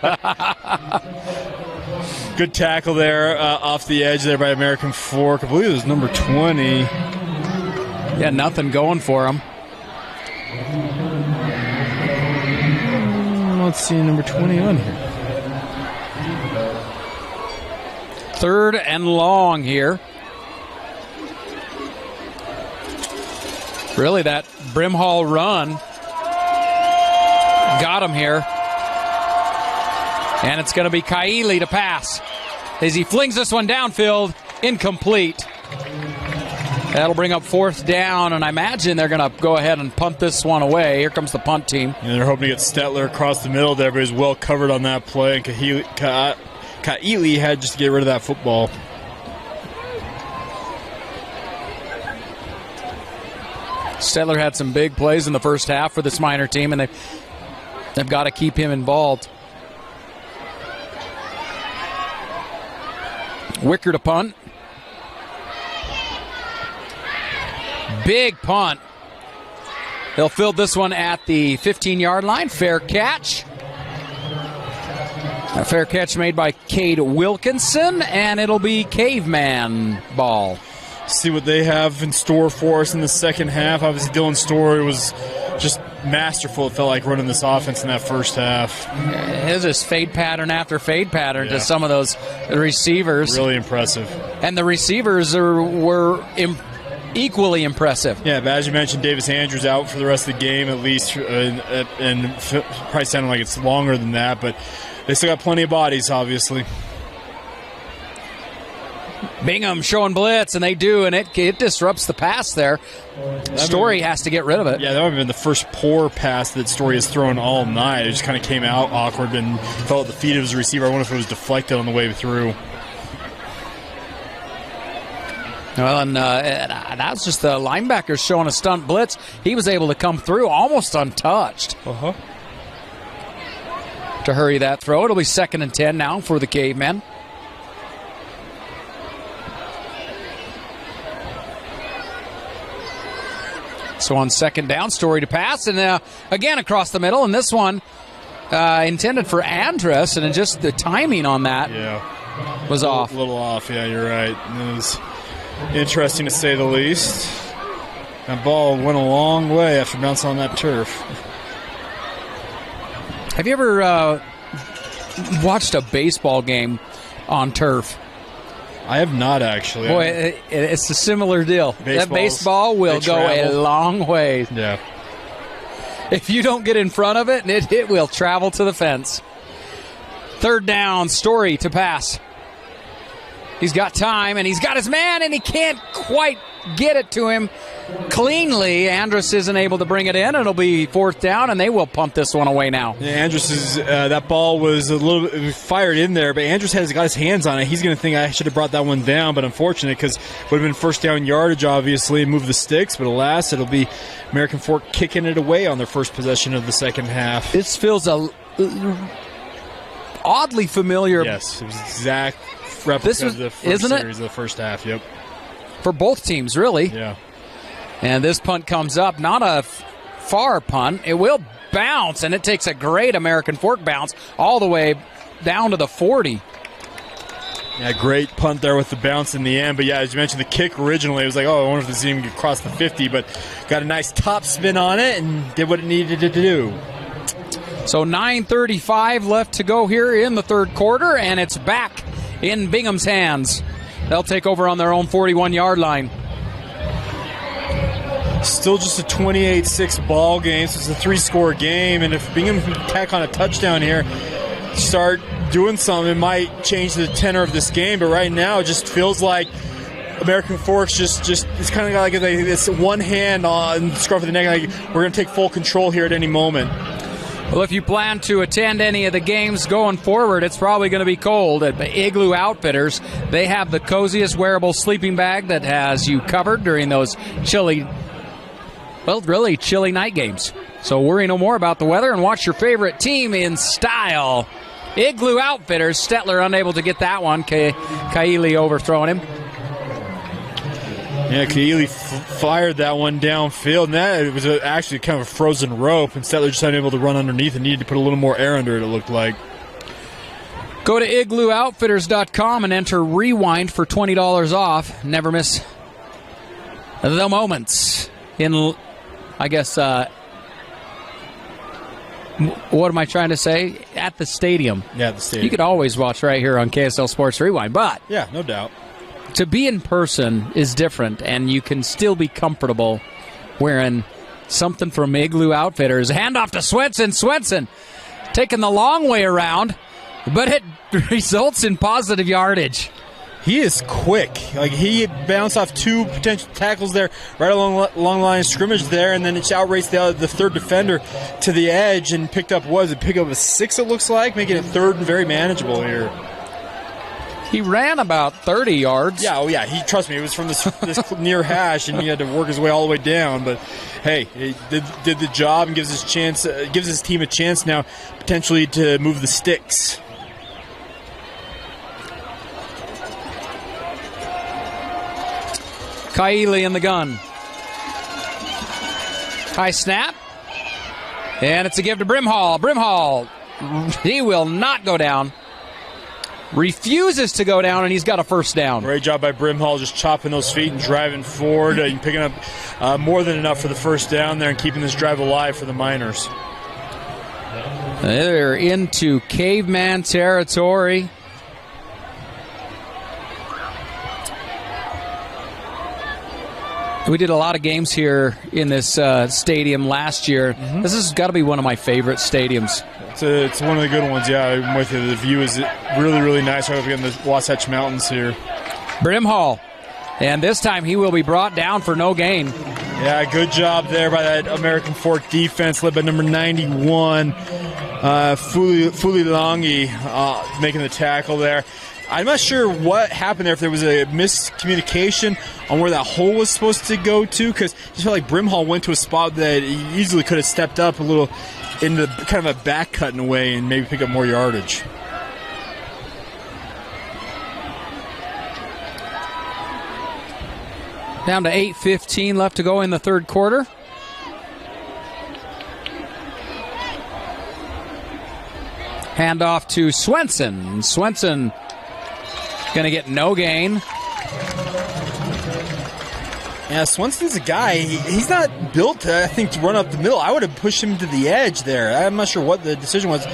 Good tackle there off the edge there by American Fork. I believe it was number 20. Yeah, nothing going for him. Let's see number 20 on here. 3rd and long here. Really, that Brimhall run got him here. And it's going to be Kaili to pass. As he flings this one downfield, incomplete. That'll bring up 4th down, and I imagine they're going to go ahead and punt this one away. Here comes the punt team. And they're hoping to get Stetler across the middle there, but he's well covered on that play. And Kaili had just to get rid of that football. Stetler had some big plays in the first half for this Miner team, and they've got to keep him involved. Wicker to punt. Big punt. They'll field this one at the 15-yard line. Fair catch. A fair catch made by Cade Wilkinson, and it'll be Caveman ball. See what they have in store for us in the second half. Obviously, Dylan Story was just masterful, it felt like, running this offense in that first half. It was just fade pattern after fade pattern to some of those receivers. Really impressive. And the receivers were equally impressive. Yeah, but as you mentioned, Davis Andrews out for the rest of the game at least, and probably sounding like it's longer than that, but they still got plenty of bodies, obviously. Bingham showing blitz, and they do, and it disrupts the pass there. Story has to get rid of it. Yeah, that would have been the first poor pass that Story has thrown all night. It just kind of came out awkward and fell at the feet of his receiver. I wonder if it was deflected on the way through. Well, and that was just the linebacker showing a stunt blitz. He was able to come through almost untouched to hurry that throw. It'll be 2nd and 10 now for the Cavemen. So on 2nd down, Story to pass, and again across the middle, and this one intended for Andrus, and just the timing on that was off. A little off, yeah, you're right. It was interesting to say the least. That ball went a long way after bouncing on that turf. Have you ever watched a baseball game on turf? I have not, actually. Boy, it's a similar deal. That baseball will go a long way. Yeah. If you don't get in front of it, it will travel to the fence. 3rd down, Story to pass. He's got time, and he's got his man, and he can't quite get it to him cleanly. Andrus isn't able to bring it in. It'll be 4th down, and they will punt this one away now. Yeah, Andrus that ball was a little bit fired in there, but Andrus has got his hands on it. He's going to think I should have brought that one down, but unfortunate because it would have been 1st down yardage, obviously, and move the sticks. But alas, it'll be American Fork kicking it away on their first possession of the second half. This feels oddly familiar. Yes, it was exact replica of the first series of the first half. Yep. For both teams, really. Yeah. And this punt comes up, not a far punt. It will bounce, and it takes a great American Fork bounce all the way down to the 40. Yeah, great punt there with the bounce in the end. But, yeah, as you mentioned, the kick originally, it was like, I wonder if this even could cross the 50. But got a nice top spin on it and did what it needed to do. So 9:35 left to go here in the 3rd quarter, and it's back in Bingham's hands. They'll take over on their own 41-yard line. Still just a 28-6 ball game, so it's a 3-score game. And if Bingham can tack on a touchdown here, start doing something, it might change the tenor of this game. But right now, it just feels like American Forks just it's kind of like it's one hand on the scruff of the neck. Like we're going to take full control here at any moment. Well, if you plan to attend any of the games going forward, it's probably going to be cold. At Igloo Outfitters, they have the coziest wearable sleeping bag that has you covered during those chilly night games. So worry no more about the weather and watch your favorite team in style. Igloo Outfitters. Stetler unable to get that one. Kaili overthrowing him. Yeah, Keely fired that one downfield, and that was actually kind of a frozen rope, and Stetler just unable to run underneath and needed to put a little more air under it, it looked like. Go to iglooutfitters.com and enter Rewind for $20 off. Never miss the moments in, I guess, what am I trying to say? At the stadium. Yeah, at the stadium. You could always watch right here on KSL Sports Rewind, but yeah, no doubt. To be in person is different, and you can still be comfortable wearing something from Igloo Outfitters. Handoff to Swenson. Swenson taking the long way around, but it results in positive yardage. He is quick. Like, he bounced off 2 potential tackles there, right along the line of scrimmage there, and then it outraced the third defender to the edge and picked up, pick up a 6, it looks like, making it third and very manageable here. He ran about 30 yards. Yeah, oh yeah. Trust me, it was from this near hash, and he had to work his way all the way down. But hey, he did the job and gives his team a chance now, potentially to move the sticks. Kaili in the gun. High snap. And it's a give to Brimhall. Brimhall, he will not go down. Refuses to go down, and he's got a first down. Great job by Brimhall, just chopping those feet and driving forward and picking up more than enough for the first down there and keeping this drive alive for the Miners. They're into caveman territory. We did a lot of games here in this stadium last year. Mm-hmm. This has got to be one of my favorite stadiums. It's one of the good ones, yeah. I'm with you. The view is really, really nice right up against the Wasatch Mountains here. Brimhall, and this time he will be brought down for no gain. Yeah, good job there by that American Fork defense led by number 91, Fulilangi, making the tackle there. I'm not sure what happened there, if there was a miscommunication on where that hole was supposed to go to, because I just felt like Brimhall went to a spot that he easily could have stepped up a little into kind of a back cut in a way and maybe pick up more yardage. Down to 8:15 left to go in the third quarter. Handoff to Swenson. Swenson going to get no gain. Yeah, Swenson's a guy, he's not built to, I think, to run up the middle. I would have pushed him to the edge there. I'm not sure what the decision was. You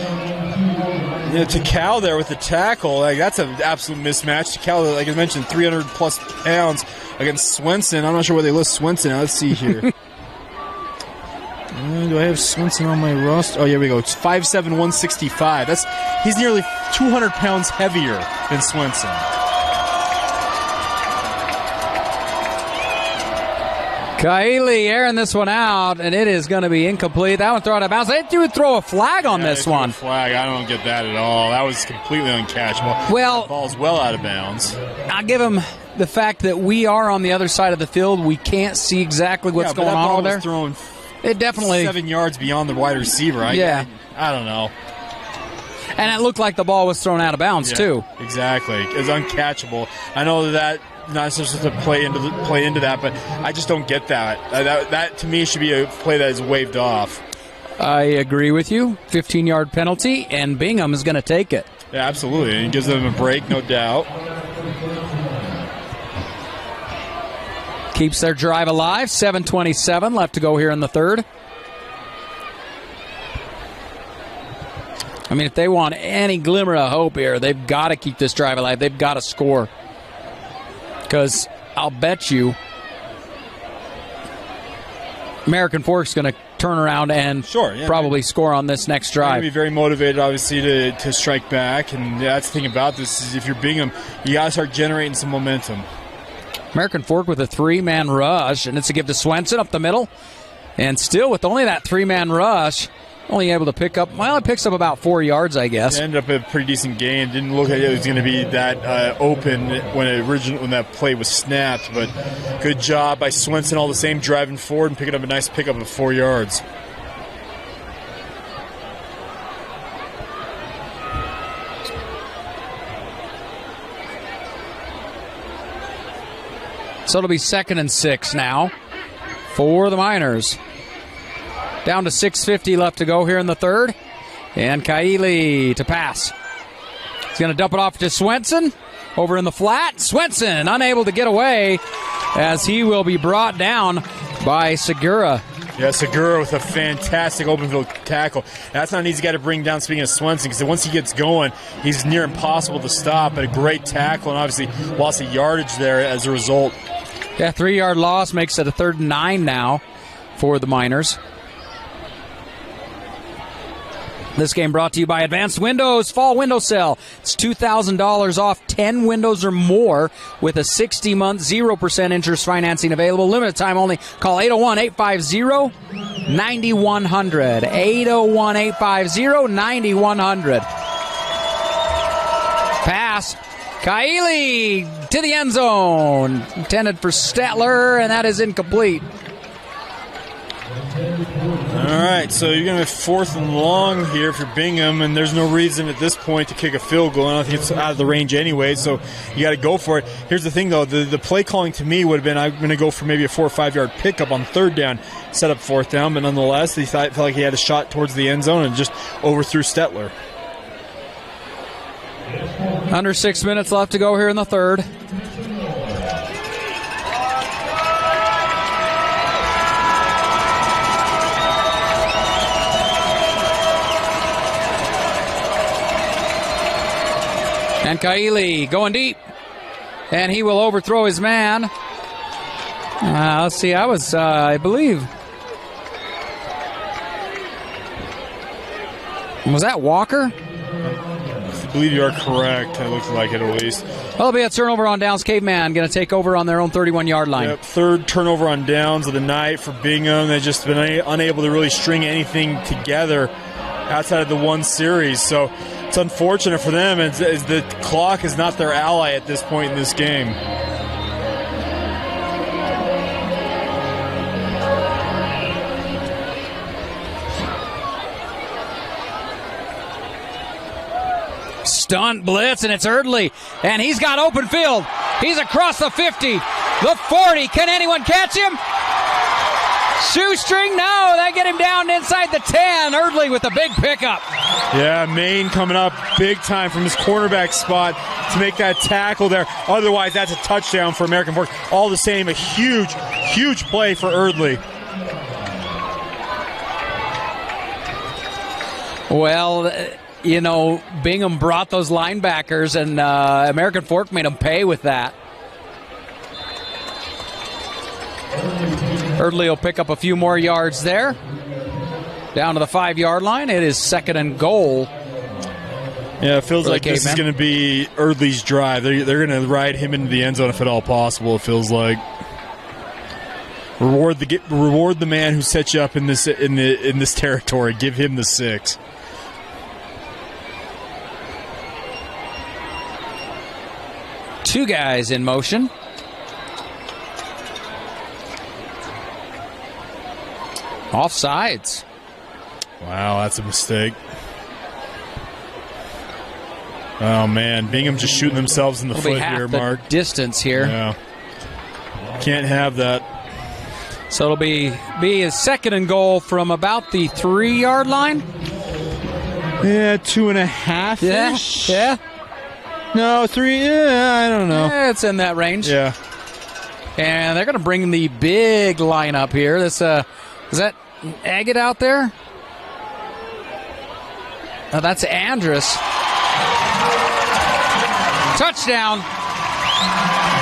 know, Takal there with the tackle, like, that's an absolute mismatch. Takal, like I mentioned, 300-plus pounds against Swenson. I'm not sure where they list Swenson. Let's see here. Do I have Swenson on my roster? Oh, here we go. It's 5'7", 165. He's nearly 200 pounds heavier than Swenson. Kaili airing this one out, and it is going to be incomplete. That one thrown out of bounds. They do throw a flag on this one. A flag. I don't get that at all. That was completely uncatchable. Well, the ball's well out of bounds. I'll give him the fact that we are on the other side of the field. We can't see exactly what's going on over there. Thrown it definitely 7 yards beyond the wide receiver. I don't know. And it looked like the ball was thrown out of bounds too. Exactly. It's uncatchable. I know that. Not supposed to play into that, but I just don't get that. That to me should be a play that is waved off. I agree with you. 15-yard penalty, and Bingham is going to take it. Yeah, absolutely. And it gives them a break, no doubt. Keeps their drive alive. 7:27 left to go here in the third. I mean, if they want any glimmer of hope here, they've got to keep this drive alive. They've got to score. Because I'll bet you American Fork's going to turn around and probably score on this next drive. They're going to be very motivated, obviously, to strike back. And that's the thing about this is if you're Bingham, you got to start generating some momentum. American Fork with a 3-man rush, and it's a give to Swenson up the middle. And still with only that 3-man rush, only able to pick up, it picks up about 4 yards, I guess. It ended up a pretty decent gain. Didn't look like it was going to be that open when that play was snapped, but good job by Swenson, all the same, driving forward and picking up a nice pickup of 4 yards. So it'll be 2nd and 6 now for the Miners. Down to 6:50 left to go here in the third. And Kaili to pass. He's going to dump it off to Swenson. Over in the flat. Swenson unable to get away as he will be brought down by Segura. Yeah, Segura with a fantastic open field tackle. That's not an easy guy to bring down, speaking of Swenson, because once he gets going, he's near impossible to stop. But a great tackle, and obviously lost of yardage there as a result. Yeah, 3-yard loss makes it a 3rd and 9 now for the Miners. This game brought to you by Advanced Windows Fall Window Sale. It's $2,000 off 10 windows or more with a 60-month 0% interest financing available. Limited time only. Call 801-850-9100. 801-850-9100. Pass. Kaili to the end zone. Intended for Stetler, and that is incomplete. All right, so you're going to have 4th and long here for Bingham, and there's no reason at this point to kick a field goal. I don't think it's out of the range anyway, so you got to go for it. Here's the thing, though. The play calling to me would have been I'm going to go for maybe a 4 or 5 yard pickup on 3rd down, set up 4th down, but nonetheless, he felt like he had a shot towards the end zone and just overthrew Stetler. Under 6 minutes left to go here in the third. And Kaili going deep. And he will overthrow his man. Let's see, I believe. Was that Walker? I believe you are correct. It looks like it at least. Well, it'll be a turnover on downs. Cavemen going to take over on their own 31-yard line. Yep, 3rd turnover on downs of the night for Bingham. They've just been unable to really string anything together outside of the one series. So it's unfortunate for them as the clock is not their ally at this point in this game. Stunt blitz, and it's Erdley, and he's got open field. He's across the 50, the 40. Can anyone catch him? Shoestring, no, they get him down inside the 10. Erdley with a big pickup. Yeah, Maine coming up big time from his cornerback spot to make that tackle there. Otherwise, that's a touchdown for American Fork. All the same, a huge, huge play for Erdley. Well, you know, Bingham brought those linebackers, and American Fork made them pay with that. Erdley will pick up a few more yards there. Down to the 5-yard line. It is 2nd and goal. Yeah, it feels like this is going to be Erdley's drive. They're going to ride him into the end zone if at all possible, it feels like. Reward the man who set you up in this territory. Give him the 6. Two guys in motion. Offsides. Wow, that's a mistake. Oh, man. Bingham just shooting themselves in the foot here, Mark. Distance here. Yeah. Can't have that. So it'll be a 2nd and goal from about the 3-yard line. Yeah, 2.5-ish. Yeah. No, 3. Yeah, I don't know. Yeah, it's in that range. Yeah. And they're going to bring the big lineup here. This is that Agate out there? Oh, that's Andrus. Touchdown.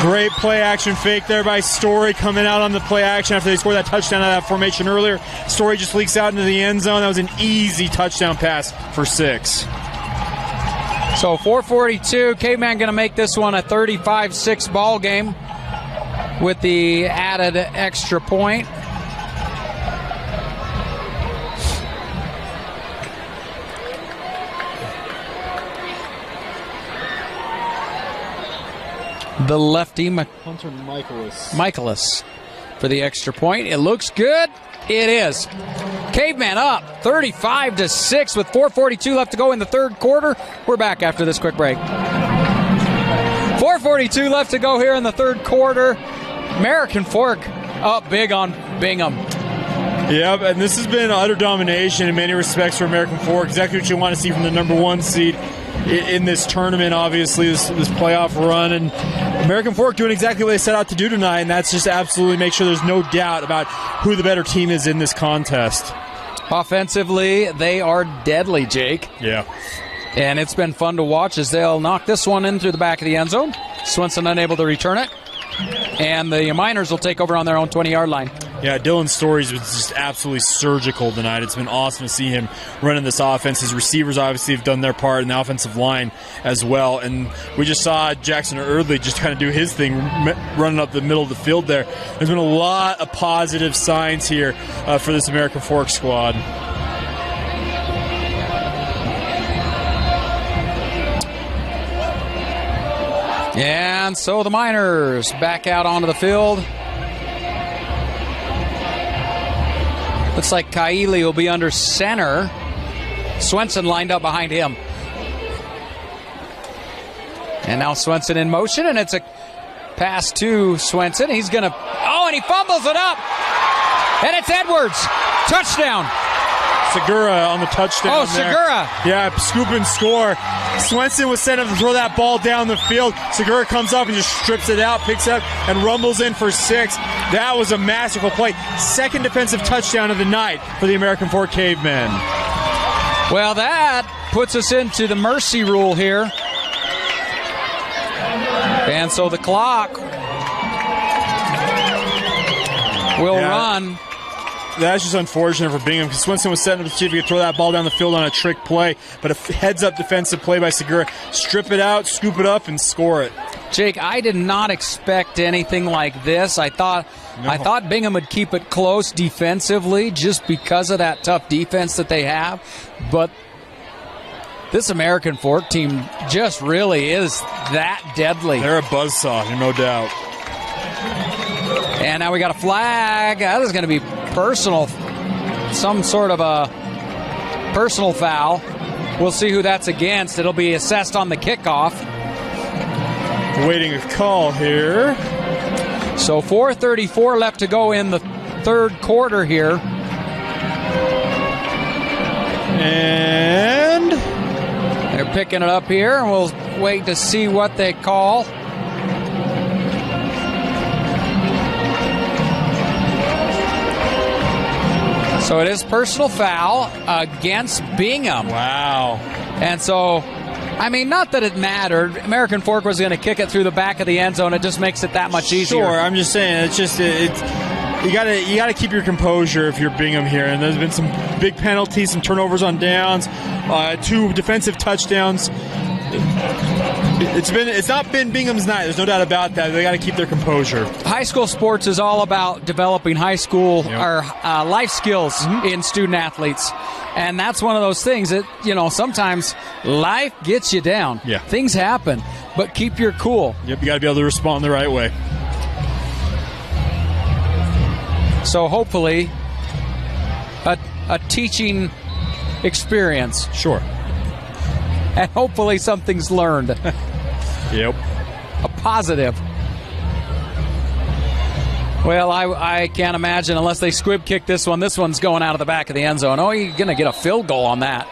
Great play action fake there by Story coming out on the play action after they scored that touchdown out of that formation earlier. Story just leaks out into the end zone. That was an easy touchdown pass for 6. So 4:42. Caveman going to make this one a 35-6 ball game with the added extra point. The lefty, Hunter Michaelis for the extra point. It looks good. It is. Caveman up 35-6 with 4:42 left to go in the third quarter. We're back after this quick break. 4:42 left to go here in the third quarter. American Fork up big on Bingham. Yep, and this has been utter domination in many respects for American Fork. Exactly what you want to see from the number 1 seed in this tournament, obviously, this playoff run. And American Fork doing exactly what they set out to do tonight, and that's just absolutely make sure there's no doubt about who the better team is in this contest. Offensively, they are deadly, Jake. Yeah. And it's been fun to watch as they'll knock this one in through the back of the end zone. Swenson unable to return it. And the Miners will take over on their own 20-yard line. Yeah, Dylan Stories was just absolutely surgical tonight. It's been awesome to see him running this offense. His receivers obviously have done their part in the offensive line as well. And we just saw Jackson Eardley just kind of do his thing, running up the middle of the field there. There's been a lot of positive signs here for this American Fork squad. And so the Miners back out onto the field. Looks like Kaili will be under center. Swenson lined up behind him. And now Swenson in motion, and it's a pass to Swenson. He's going to... Oh, and he fumbles it up. And it's Edwards. Touchdown. Segura on the touchdown. Oh, Segura. Yeah, scoop and score. Swenson was sent up to throw that ball down the field. Segura comes up and just strips it out, picks up, and rumbles in for 6. That was a masterful play. Second defensive touchdown of the night for the American Fork Cavemen. Well, that puts us into the mercy rule here. And so the clock will run. That's just unfortunate for Bingham because Swenson was setting up to see if he could throw that ball down the field on a trick play, but a heads-up defensive play by Segura. Strip it out, scoop it up, and score it. Jake, I did not expect anything like this. I thought Bingham would keep it close defensively just because of that tough defense that they have, but this American Fork team just really is that deadly. They're a buzzsaw, no doubt. And now we got a flag. That is going to be personal, some sort of a personal foul. We'll see who that's against. It'll be assessed on the kickoff. Waiting a call here. So 4:34 left to go in the third quarter here. And they're picking it up here, and we'll wait to see what they call. So it is personal foul against Bingham. Wow. And so, I mean, not that it mattered. American Fork was going to kick it through the back of the end zone. It just makes it that much easier. Sure, I'm just saying, it's just you gotta keep your composure if you're Bingham here. And there's been some big penalties, some turnovers on downs, 2 defensive touchdowns. It's not been Bingham's night. There's no doubt about that. They got to keep their composure. High school sports is all about developing high school or life skills in student athletes, and that's one of those things that sometimes life gets you down. Yeah, things happen, but keep your cool. Yep, you got to be able to respond the right way. So hopefully, a teaching experience. Sure. And hopefully something's learned. Yep. A positive. Well, I can't imagine unless they squib kick this one. This one's going out of the back of the end zone. Oh, you're going to get a field goal on that.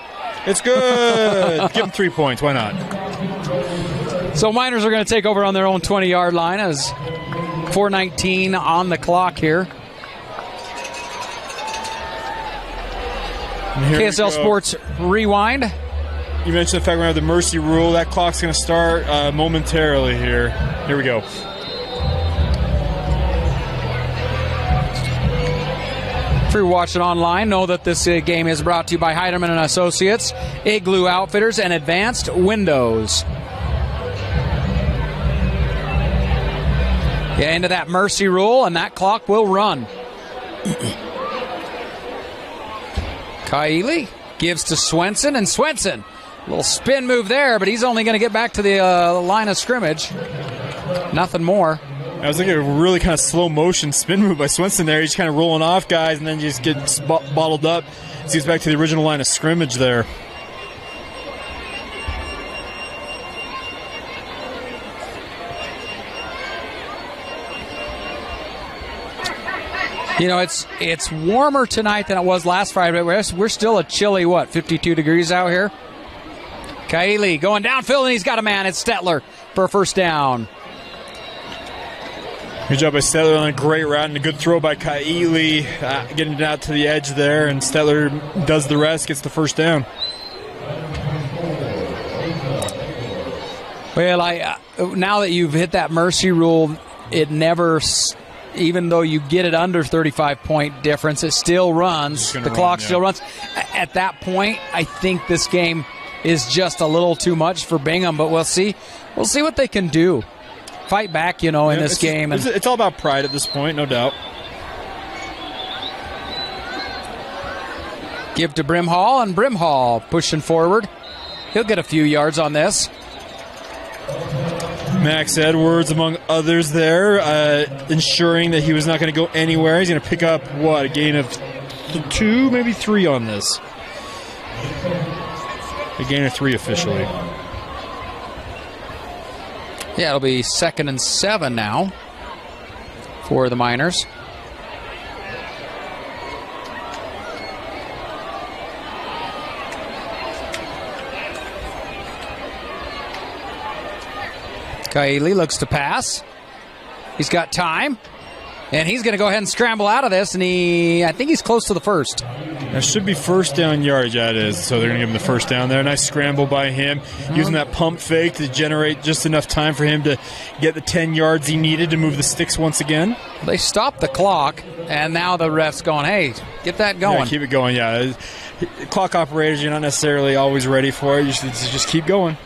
It's good. Give them 3 points. Why not? So Miners are going to take over on their own 20-yard line as 4:19 on the clock here. KSL Sports Rewind. You mentioned the fact we have the mercy rule. That clock's going to start momentarily here. Here we go. If you're watching online, know that this game is brought to you by Heiderman & Associates, Igloo Outfitters, and Advanced Windows. Yeah, into that mercy rule, and that clock will run. Kaili gives to Swenson, and Swenson, a little spin move there, but he's only going to get back to the line of scrimmage. Nothing more. I was looking at a really kind of slow motion spin move by Swenson there. He's kind of rolling off guys and then just gets bottled up. So he's back to the original line of scrimmage there. You know, it's warmer tonight than it was last Friday, but we're still a chilly, 52 degrees out here? Kaili going downfield, and he's got a man. It's Stetler for a first down. Good job by Stetler on a great route and a good throw by Kaili, getting it out to the edge there, and Stetler does the rest, gets the first down. Well, now that you've hit that mercy rule, it never, even though you get it under 35-point difference, it still runs. The clock still runs. At that point, I think this game is just a little too much for Bingham, but we'll see. We'll see what they can do. Fight back, in this game. It's all about pride at this point, no doubt. Give to Brimhall, and Brimhall pushing forward. He'll get a few yards on this. Max Edwards, among others there, ensuring that he was not going to go anywhere. He's going to pick up, a gain of 2, maybe 3 on this. A gain of 3 officially. Yeah, it'll be 2nd and 7 now for the Miners. Kaili looks to pass. He's got time. And he's going to go ahead and scramble out of this, and I think he's close to the first. That should be first down yardage, that is. So they're going to give him the first down there. Nice scramble by him, using that pump fake to generate just enough time for him to get the 10 yards he needed to move the sticks once again. They stopped the clock, and now the ref's going, hey, get that going. Yeah, keep it going, yeah. Clock operators, you're not necessarily always ready for it. You just keep going.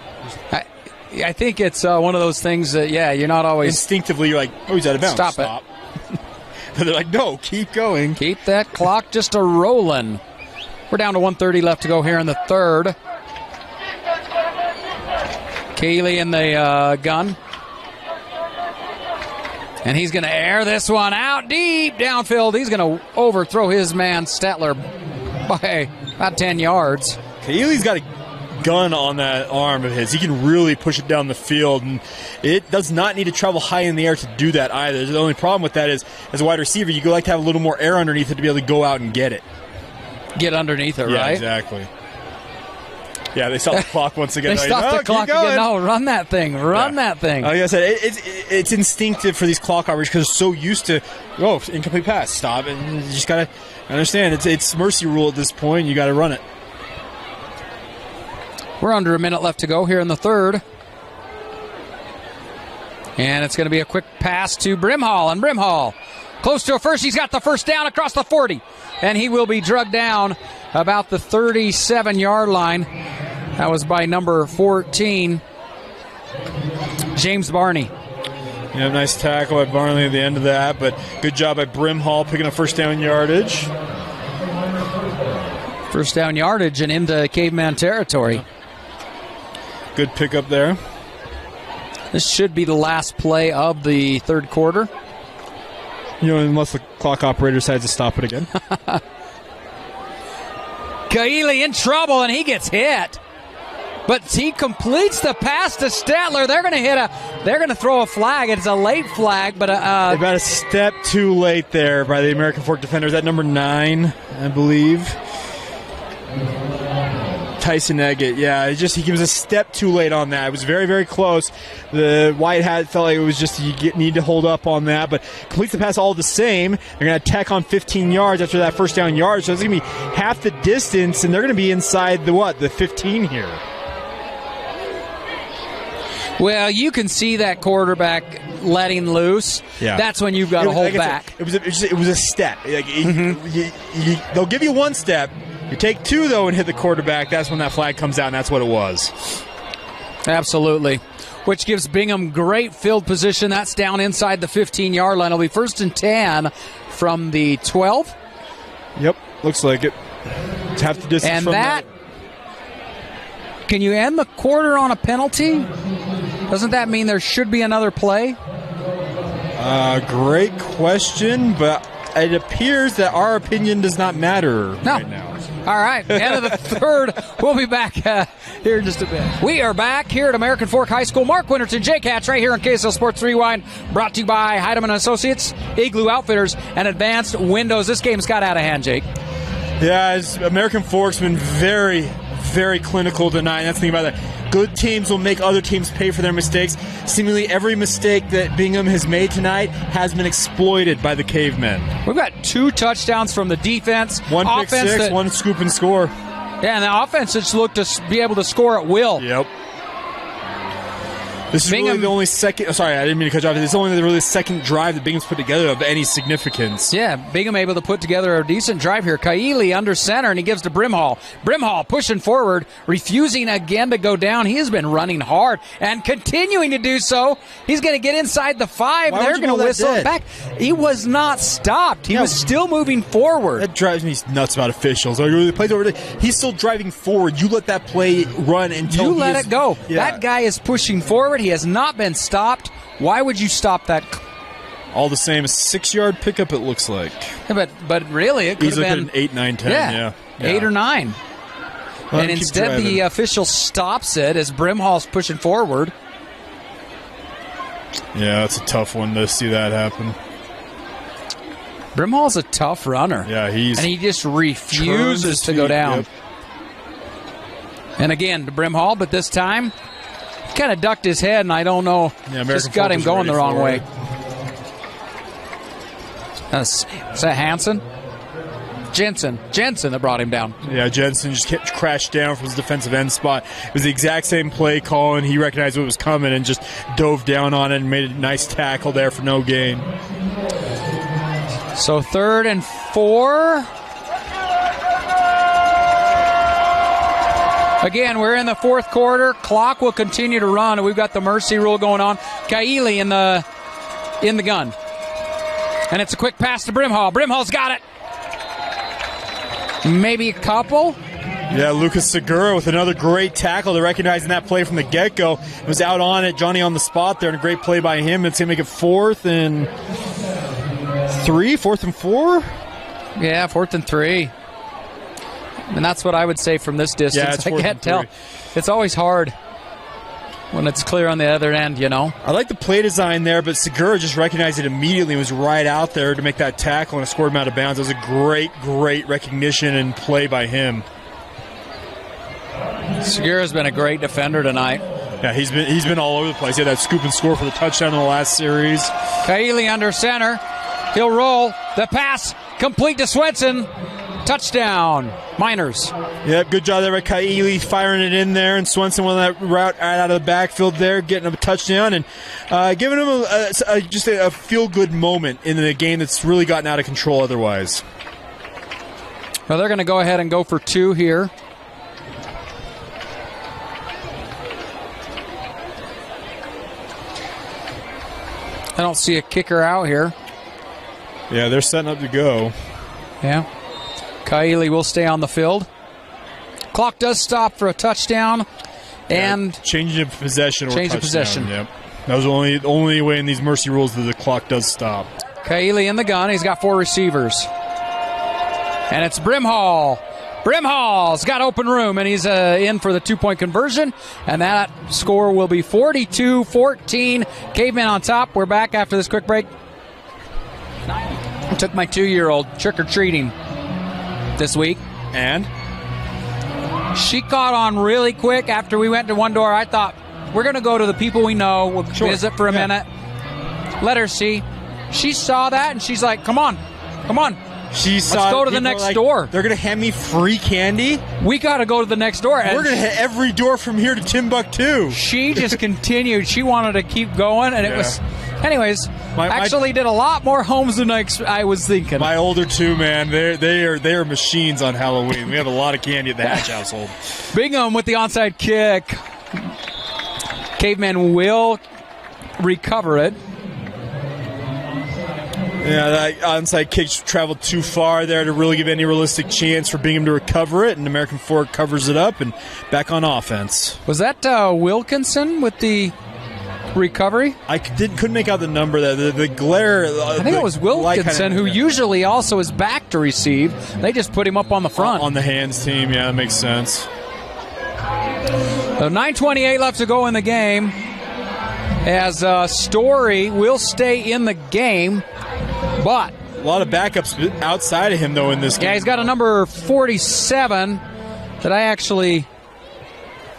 I think it's one of those things that, you're not always... Instinctively, you're like, he's out of bounds. Stop it. But they're like, no, keep going. Keep that clock just a-rolling. We're down to 1:30 left to go here in the third. Keeley in the gun. And he's going to air this one out deep downfield. He's going to overthrow his man, Stetler, by about 10 yards. Keeley's got a gun on that arm of his. He can really push it down the field, and it does not need to travel high in the air to do that either. The only problem with that is, as a wide receiver, you like to have a little more air underneath it to be able to go out and get it. Get underneath it, yeah, right? Exactly. Yeah, they stopped the clock once again. They stopped the clock again. No, run that thing. Run that thing. Like I said, it's instinctive for these clock operators because they're so used to, incomplete pass, stop. And you just got to understand, it's mercy rule at this point. You got to run it. We're under a minute left to go here in the third. And it's going to be a quick pass to Brimhall. And Brimhall, close to a first. He's got the first down across the 40. And he will be drugged down about the 37-yard line. That was by number 14, James Barney. Yeah, nice tackle by Barney at the end of that. But good job by Brimhall picking up first down yardage. First down yardage and into Caveman territory. Good pickup there. This should be the last play of the third quarter. Unless the clock operator decides to stop it again. Kaili in trouble, and he gets hit. But he completes the pass to Stetler. They're going to throw a flag. It's a late flag, but about a step too late there by the American Fork defenders. At number 9, I believe. Tyson Eggett, he was a step too late on that. It was very, very close. The white hat felt like it was just need to hold up on that, but completes the pass all the same. They're going to tack on 15 yards after that first down yard, so it's going to be half the distance, and they're going to be inside the 15 here. Well, you can see that quarterback letting loose. Yeah. That's when you've got to hold back. It was a step. They'll give you one step. You take 2, though, and hit the quarterback. That's when that flag comes out, and that's what it was. Absolutely. Which gives Bingham great field position. That's down inside the 15-yard line. It'll be 1st and 10 from the 12. Yep, looks like it. It's half the distance and from that. Can you end the quarter on a penalty? Doesn't that mean there should be another play? Great question, but it appears that our opinion does not matter right now. All right, end of the third. We'll be back here in just a bit. We are back here at American Fork High School. Mark Winterton, Jake Hatch, right here on KSL Sports Rewind, brought to you by Heidemann Associates, Igloo Outfitters, and Advanced Windows. This game's got out of hand, Jake. Yeah, American Fork's been very, very clinical tonight. That's the thing about that. Good teams will make other teams pay for their mistakes. Seemingly every mistake that Bingham has made tonight has been exploited by the Cavemen. We've got 2 touchdowns from the defense. One pick six, one scoop and score. Yeah, and the offense just looked to be able to score at will. Yep. This is Bingham, really the only second. Sorry, I didn't mean to cut you off. This is only the really second drive that Bingham's put together of any significance. Yeah, Bingham able to put together a decent drive here. Kaili under center, and he gives to Brimhall. Brimhall pushing forward, refusing again to go down. He has been running hard and continuing to do so. He's going to get inside the 5. They're going to whistle it back. He was not stopped. He was still moving forward. That drives me nuts about officials. Like, the play's over there. He's still driving forward. You let that play run until you let it go. Yeah. That guy is pushing forward. He has not been stopped. Why would you stop that? All the same, a 6-yard pickup, it looks like. Yeah, but really, it could have been an 8, 9, 10. Yeah. 8 or 9. Well, and instead, the official stops it as Brimhall's pushing forward. Yeah, that's a tough one to see that happen. Brimhall's a tough runner. Yeah, he just refuses to go down. Yep. And again, to Brimhall, but this time, he kind of ducked his head, and I don't know, just got him going the wrong way. Is that Hansen? Jensen that brought him down. Yeah, Jensen just crashed down from his defensive end spot. It was the exact same play call, and he recognized what was coming and just dove down on it and made a nice tackle there for no gain. So 3rd and 4. Again, we're in the 4th quarter. Clock will continue to run, and we've got the mercy rule going on. Kaili in the gun. And it's a quick pass to Brimhall. Brimhall's got it. Maybe a couple. Yeah, Lucas Segura with another great tackle to recognizing that play from the get-go. It was out on it, Johnny on the spot there, and a great play by him. It's going to make it 4th and 4. Yeah, 4th and 3. And that's what I would say from this distance. Yeah, I can't tell. It's always hard when it's clear on the other end, you know. I like the play design there, but Segura just recognized it immediately and was right out there to make that tackle and scored him out of bounds. It was a great, great recognition and play by him. Segura's been a great defender tonight. Yeah, he's been all over the place. He had that scoop and score for the touchdown in the last series. Kaili under center. He'll roll. The pass complete to Swenson. Touchdown, Miners. Yep, good job there by Kaili firing it in there, and Swenson won that route right out of the backfield there, getting a touchdown and giving him just a feel-good moment in the game that's really gotten out of control otherwise. Well, they're going to go ahead and go for 2 here. I don't see a kicker out here. Yeah, they're setting up to go. Yeah. Kaili will stay on the field. Clock does stop for a touchdown. And change of possession or change touchdown. Of possession. Yep. That was the only way in these mercy rules that the clock does stop. Kaili in the gun. He's got 4 receivers. And it's Brimhall. Brimhall's got open room, and he's in for the 2-point conversion. And that score will be 42-14. Cavemen on top. We're back after this quick break. I took my 2-year-old trick-or-treating this week. And? She caught on really quick after we went to one door. I thought, we're going to go to the people we know. We'll visit for a minute. Let her see. She saw that, and she's like, come on. Let's go to the next door. They're going to hand me free candy? We got to go to the next door. We're going to hit every door from here to Timbuktu. She just continued. She wanted to keep going, and it was... Anyways, actually did a lot more homes than I was thinking. My older 2, man, they are machines on Halloween. We have a lot of candy at the Hatch household. Bingham with the onside kick. Cavemen will recover it. Yeah, that onside kick traveled too far there to really give any realistic chance for Bingham to recover it, and American Fork covers it up and back on offense. Was that Wilkinson with the recovery? I couldn't make out the number there. The glare. I think it was Wilkinson, who usually also is back to receive. They just put him up on the front. On the hands team, yeah, that makes sense. So 9:28 left to go in the game, as Story will stay in the game, but a lot of backups outside of him, though, in this game. Yeah, he's got a number 47 that I actually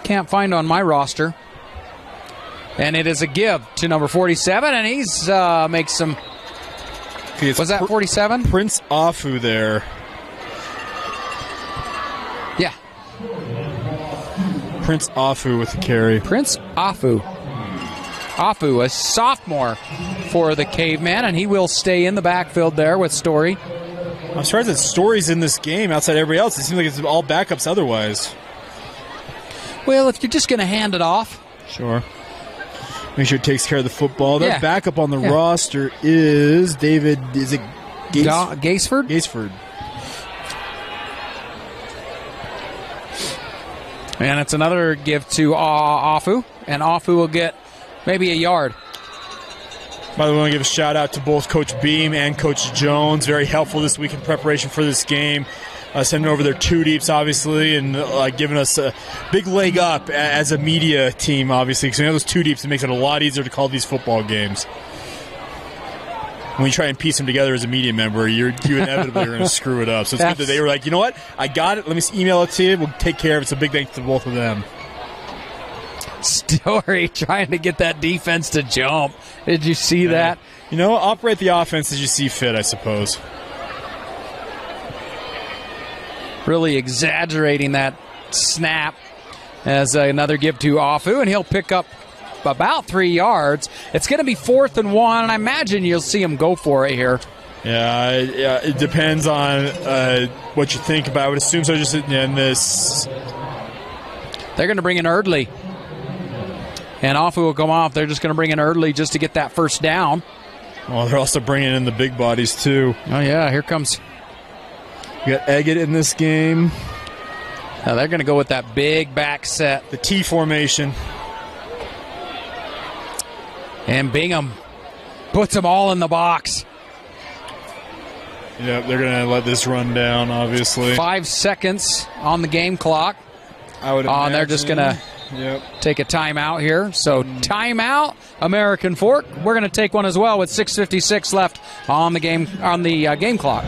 can't find on my roster. And it is a give to number 47, and he's makes some... Was that 47? Prince Afu there. Yeah. Prince Afu with the carry. Prince Afu. Afu, a sophomore for the Cavemen, and he will stay in the backfield there with Story. I'm surprised that Story's in this game outside everybody else. It seems like it's all backups otherwise. Well, if you're just going to hand it off. Sure. Make sure it takes care of the football. Their backup on the roster is David, is it Gaisford? Gaisford. And it's another give to Afu, and Afu will get maybe a yard. By the way, I want to give a shout out to both Coach Beam and Coach Jones. Very helpful this week in preparation for this game. Sending over their two deeps, obviously, and giving us a big leg up as a media team, obviously. Because we have those two deeps, it makes it a lot easier to call these football games. When you try and piece them together as a media member, you inevitably are going to screw it up. So it's good that they were like, you know what? I got it. Let me email it to you. We'll take care of it. It's a big thanks to both of them. Story trying to get that defense to jump. Did you see that? You know, operate the offense as you see fit, I suppose. Really exaggerating that snap as another give to Afu, and he'll pick up about 3 yards. It's going to be 4th and 1, and I imagine you'll see him go for it here. Yeah, it depends on what you think about it. I would assume so just in this. They're going to bring in Erdley. And Afu will come off. They're just going to bring in Erdley just to get that first down. Well, they're also bringing in the big bodies, too. Oh, yeah, here comes... We got Eggett in this game. Now they're going to go with that big back set. The T formation. And Bingham puts them all in the box. Yep, they're going to let this run down, obviously. 5 seconds on the game clock. I would imagine. They're just going to take a timeout here. So timeout, American Fork. We're going to take one as well with 6:56 left on the game clock.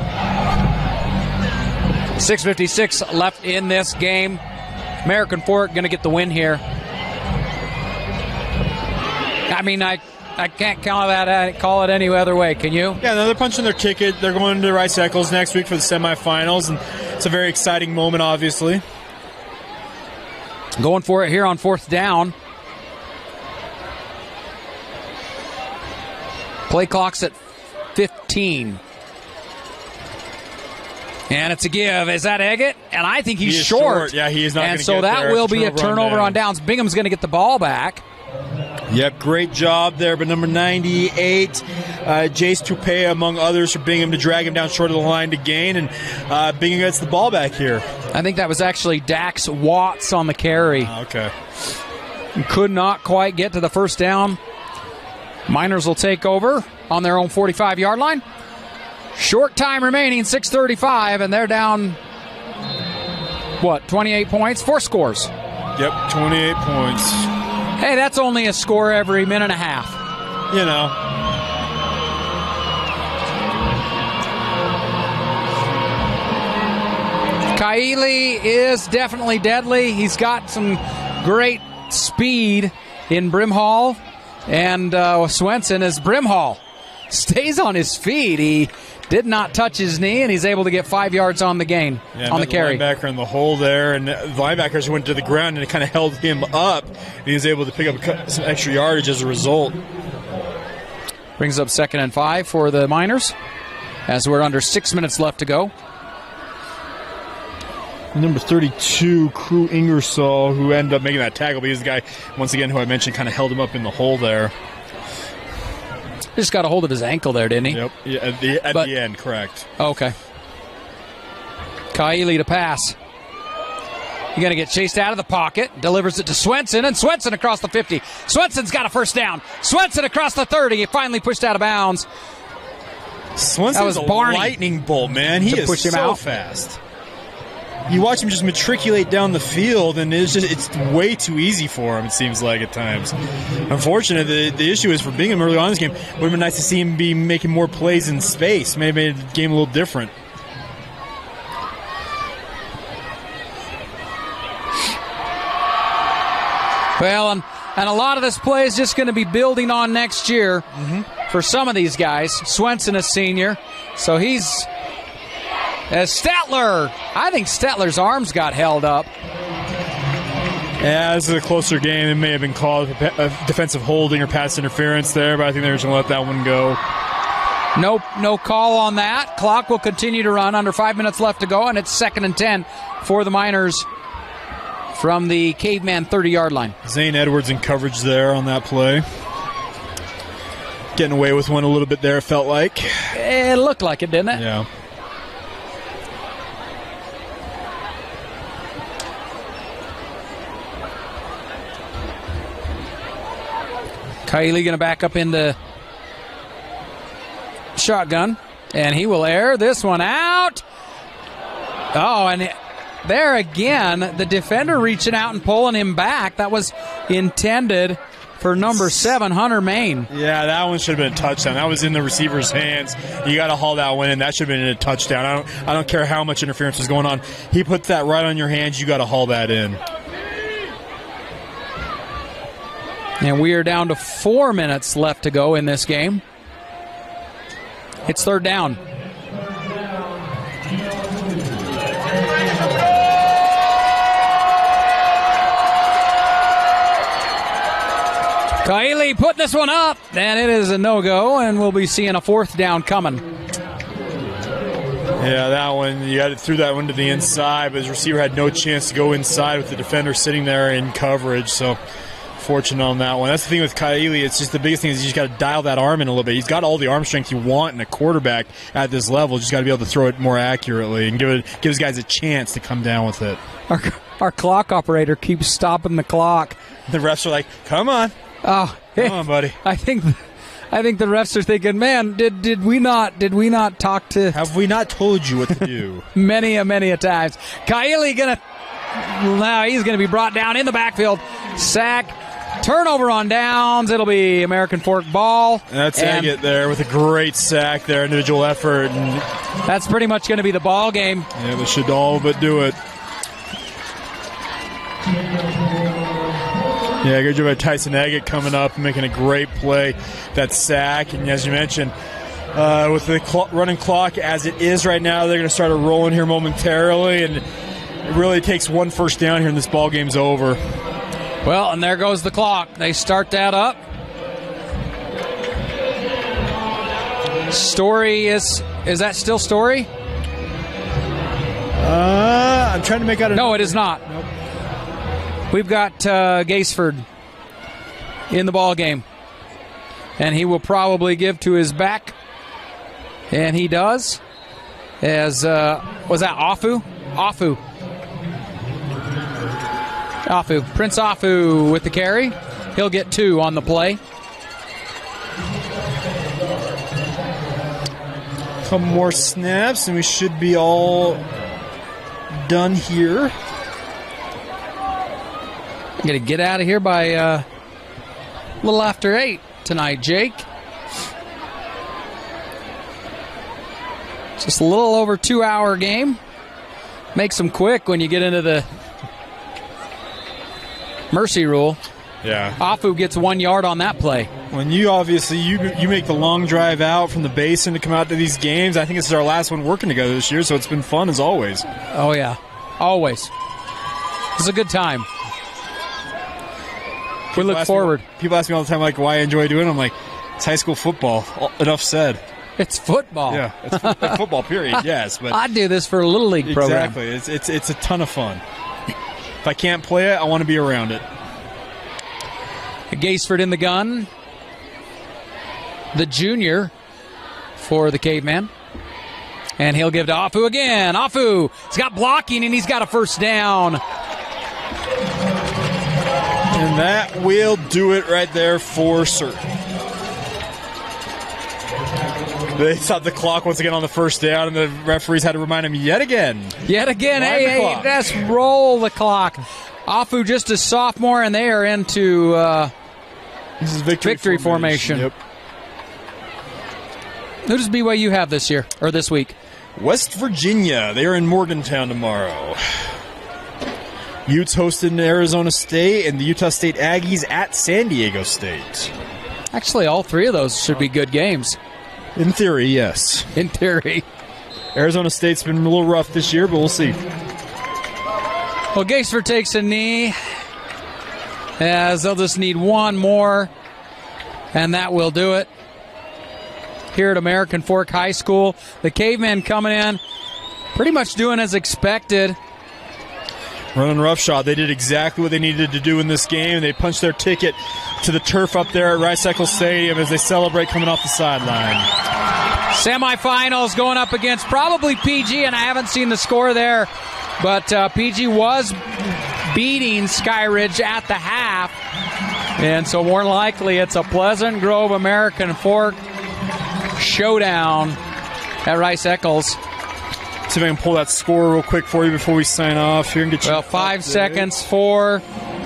6:56 left in this game. American Fork going to get the win here. I mean, I can't call it any other way. Can you? Yeah, they're punching their ticket. They're going to Rice Eccles next week for the semifinals, and it's a very exciting moment, obviously. Going for it here on 4th down. Play clock's at 15. And it's a give. Is that Eggett? And I think he's short. Yeah, he is not going to get there. And so that will be a turnover on downs. Bingham's going to get the ball back. Yep, great job there. But number 98, Jace Tupea, among others, for Bingham to drag him down short of the line to gain. And Bingham gets the ball back here. I think that was actually Dax Watts on the carry. Okay. Could not quite get to the first down. Miners will take over on their own 45-yard line. Short time remaining, 6:35, and they're down, 28 points? 4 scores. Yep, 28 points. Hey, that's only a score every minute and a half. You know. Kaili is definitely deadly. He's got some great speed in Brimhall, and Swenson as Brimhall stays on his feet. He did not touch his knee, and he's able to get 5 yards on the gain, on the carry. Linebacker in the hole there, and the linebackers went to the ground, and it kind of held him up. He was able to pick up some extra yardage as a result. Brings up 2nd and 5 for the Miners, as we're under 6 minutes left to go. Number 32, Crew Ingersoll, who ended up making that tackle, but he's the guy, once again, who I mentioned kind of held him up in the hole there. He just got a hold of his ankle there, didn't he? Yep, yeah, at the end, correct. Okay. Kaili to pass. You're going to get chased out of the pocket. Delivers it to Swenson, and Swenson across the 50. Swenson's got a first down. Swenson across the 30. He finally pushed out of bounds. Swenson's a lightning bolt, man. He is so fast. You watch him just matriculate down the field, and it's way too easy for him, it seems like, at times. Unfortunately, the issue is for Bingham early on in this game, it would have been nice to see him be making more plays in space. Maybe made the game a little different. Well, and a lot of this play is just going to be building on next year for some of these guys. Swenson, a senior, so he's... As Statler, I think Statler's arms got held up. Yeah, this is a closer game. It may have been called a defensive holding or pass interference there, but I think they're just going to let that one go. No call on that. Clock will continue to run. Under 5 minutes left to go, and it's 2nd and 10 for the Miners from the Caveman 30-yard line. Zane Edwards in coverage there on that play. Getting away with one a little bit there, it felt like. It looked like it, didn't it? Yeah. Kylie going to back up in the shotgun, and he will air this one out. Oh, and there again, the defender reaching out and pulling him back. That was intended for number 7, Hunter Main. Yeah, that one should have been a touchdown. That was in the receiver's hands. You got to haul that one in. That should have been a touchdown. I don't care how much interference was going on. He puts that right on your hands. You got to haul that in. And we are down to 4 minutes left to go in this game. It's 3rd down. Kaili putting this one up, and it is a no-go, and we'll be seeing a 4th down coming. Yeah, that one, threw that one to the inside, but his receiver had no chance to go inside with the defender sitting there in coverage, so fortunate on that one. That's the thing with Kaili. It's just the biggest thing is you just got to dial that arm in a little bit. He's got all the arm strength you want in a quarterback at this level. Just got to be able to throw it more accurately and give his guys a chance to come down with it. Our clock operator keeps stopping the clock. The refs are like, "Come on, come on, buddy." I think the refs are thinking, "Man, did we not talk to? Have we not told you what to do?" many a times. Kaili he's gonna be brought down in the backfield. Sack. Turnover on downs. It'll be American Fork ball. That's Agate there with a great sack there, individual effort. And that's pretty much going to be the ball game. Yeah, they should all but do it. Yeah, good job by Tyson Agate coming up and making a great play. That sack, and as you mentioned, with the running clock as it is right now, they're going to start rolling here momentarily, and it really takes one first down here and this ball game's over. Well, and there goes the clock. They start that up. Story is that still Story? I'm trying to make out a... No, it is not. Nope. We've got Gaisford in the ball game. And he will probably give to his back. And he does. As, was that Afu? Afu. Prince Afu with the carry. He'll get 2 on the play. Couple more snaps, and we should be all done here. I'm going to get out of here by a little after 8 tonight, Jake. Just a little over 2-hour game. Makes them quick when you get into the mercy rule. Yeah. Afu gets 1 yard on that play. When you obviously you make the long drive out from the basin to come out to these games, I think this is our last one working together this year, so it's been fun as always. Oh yeah, always. It's a good time. We look forward. People ask me all the time, like, why I enjoy doing it. I'm like, it's high school football. Enough said. It's football. Yeah, it's football. Period. Yes, but I do this for a little league program. Exactly. It's a ton of fun. If I can't play it, I want to be around it. Gaisford in the gun. The junior for the Cavemen. And he'll give to Afu again. Afu, he's got blocking and he's got a first down. And that will do it right there for certain. They stopped the clock once again on the first down, and the referees had to remind him yet again. Hey, let's roll the clock. Afu just a sophomore, and they are into this is victory formation. Yep. Who does BYU have this year, or this week? West Virginia. They are in Morgantown tomorrow. Utes hosting Arizona State, and the Utah State Aggies at San Diego State. Actually, all three of those should be good games. In theory, yes. In theory. Arizona State's been a little rough this year, but we'll see. Well, Geisford takes a knee, as they'll just need one more, and that will do it. Here at American Fork High School, the Cavemen coming in, pretty much doing as expected. Running roughshod. They did exactly what they needed to do in this game. They punched their ticket to the turf up there at Rice-Eccles Stadium as they celebrate coming off the sideline. Semifinals going up against probably PG, and I haven't seen the score there, but PG was beating Skyridge at the half, and so more than likely it's a Pleasant Grove American Fork showdown at Rice-Eccles. See if I can pull that score real quick for you before we sign off here and get you. Well, 5 seconds. 4,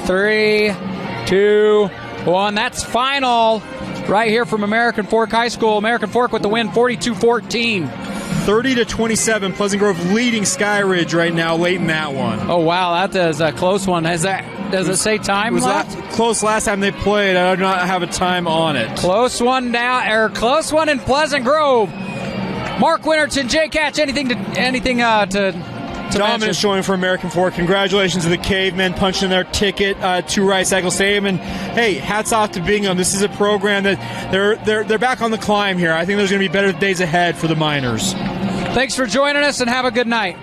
3, 2, 1. That's final right here from American Fork High School. American Fork with the win, 42-14. 30-27. Pleasant Grove leading Skyridge right now, late in that one. Oh wow, that is a close one. Does it say time left? Close last time they played. I do not have a time on it. Close one close one in Pleasant Grove. Mark Winterton, Jay Catch, anything to dominant mention? showing for American Fork. Congratulations to the Cavemen punching their ticket to Rice-Eccles Stadium. And hey, hats off to Bingham. This is a program that they're back on the climb here. I think there's going to be better days ahead for the Miners. Thanks for joining us, and have a good night.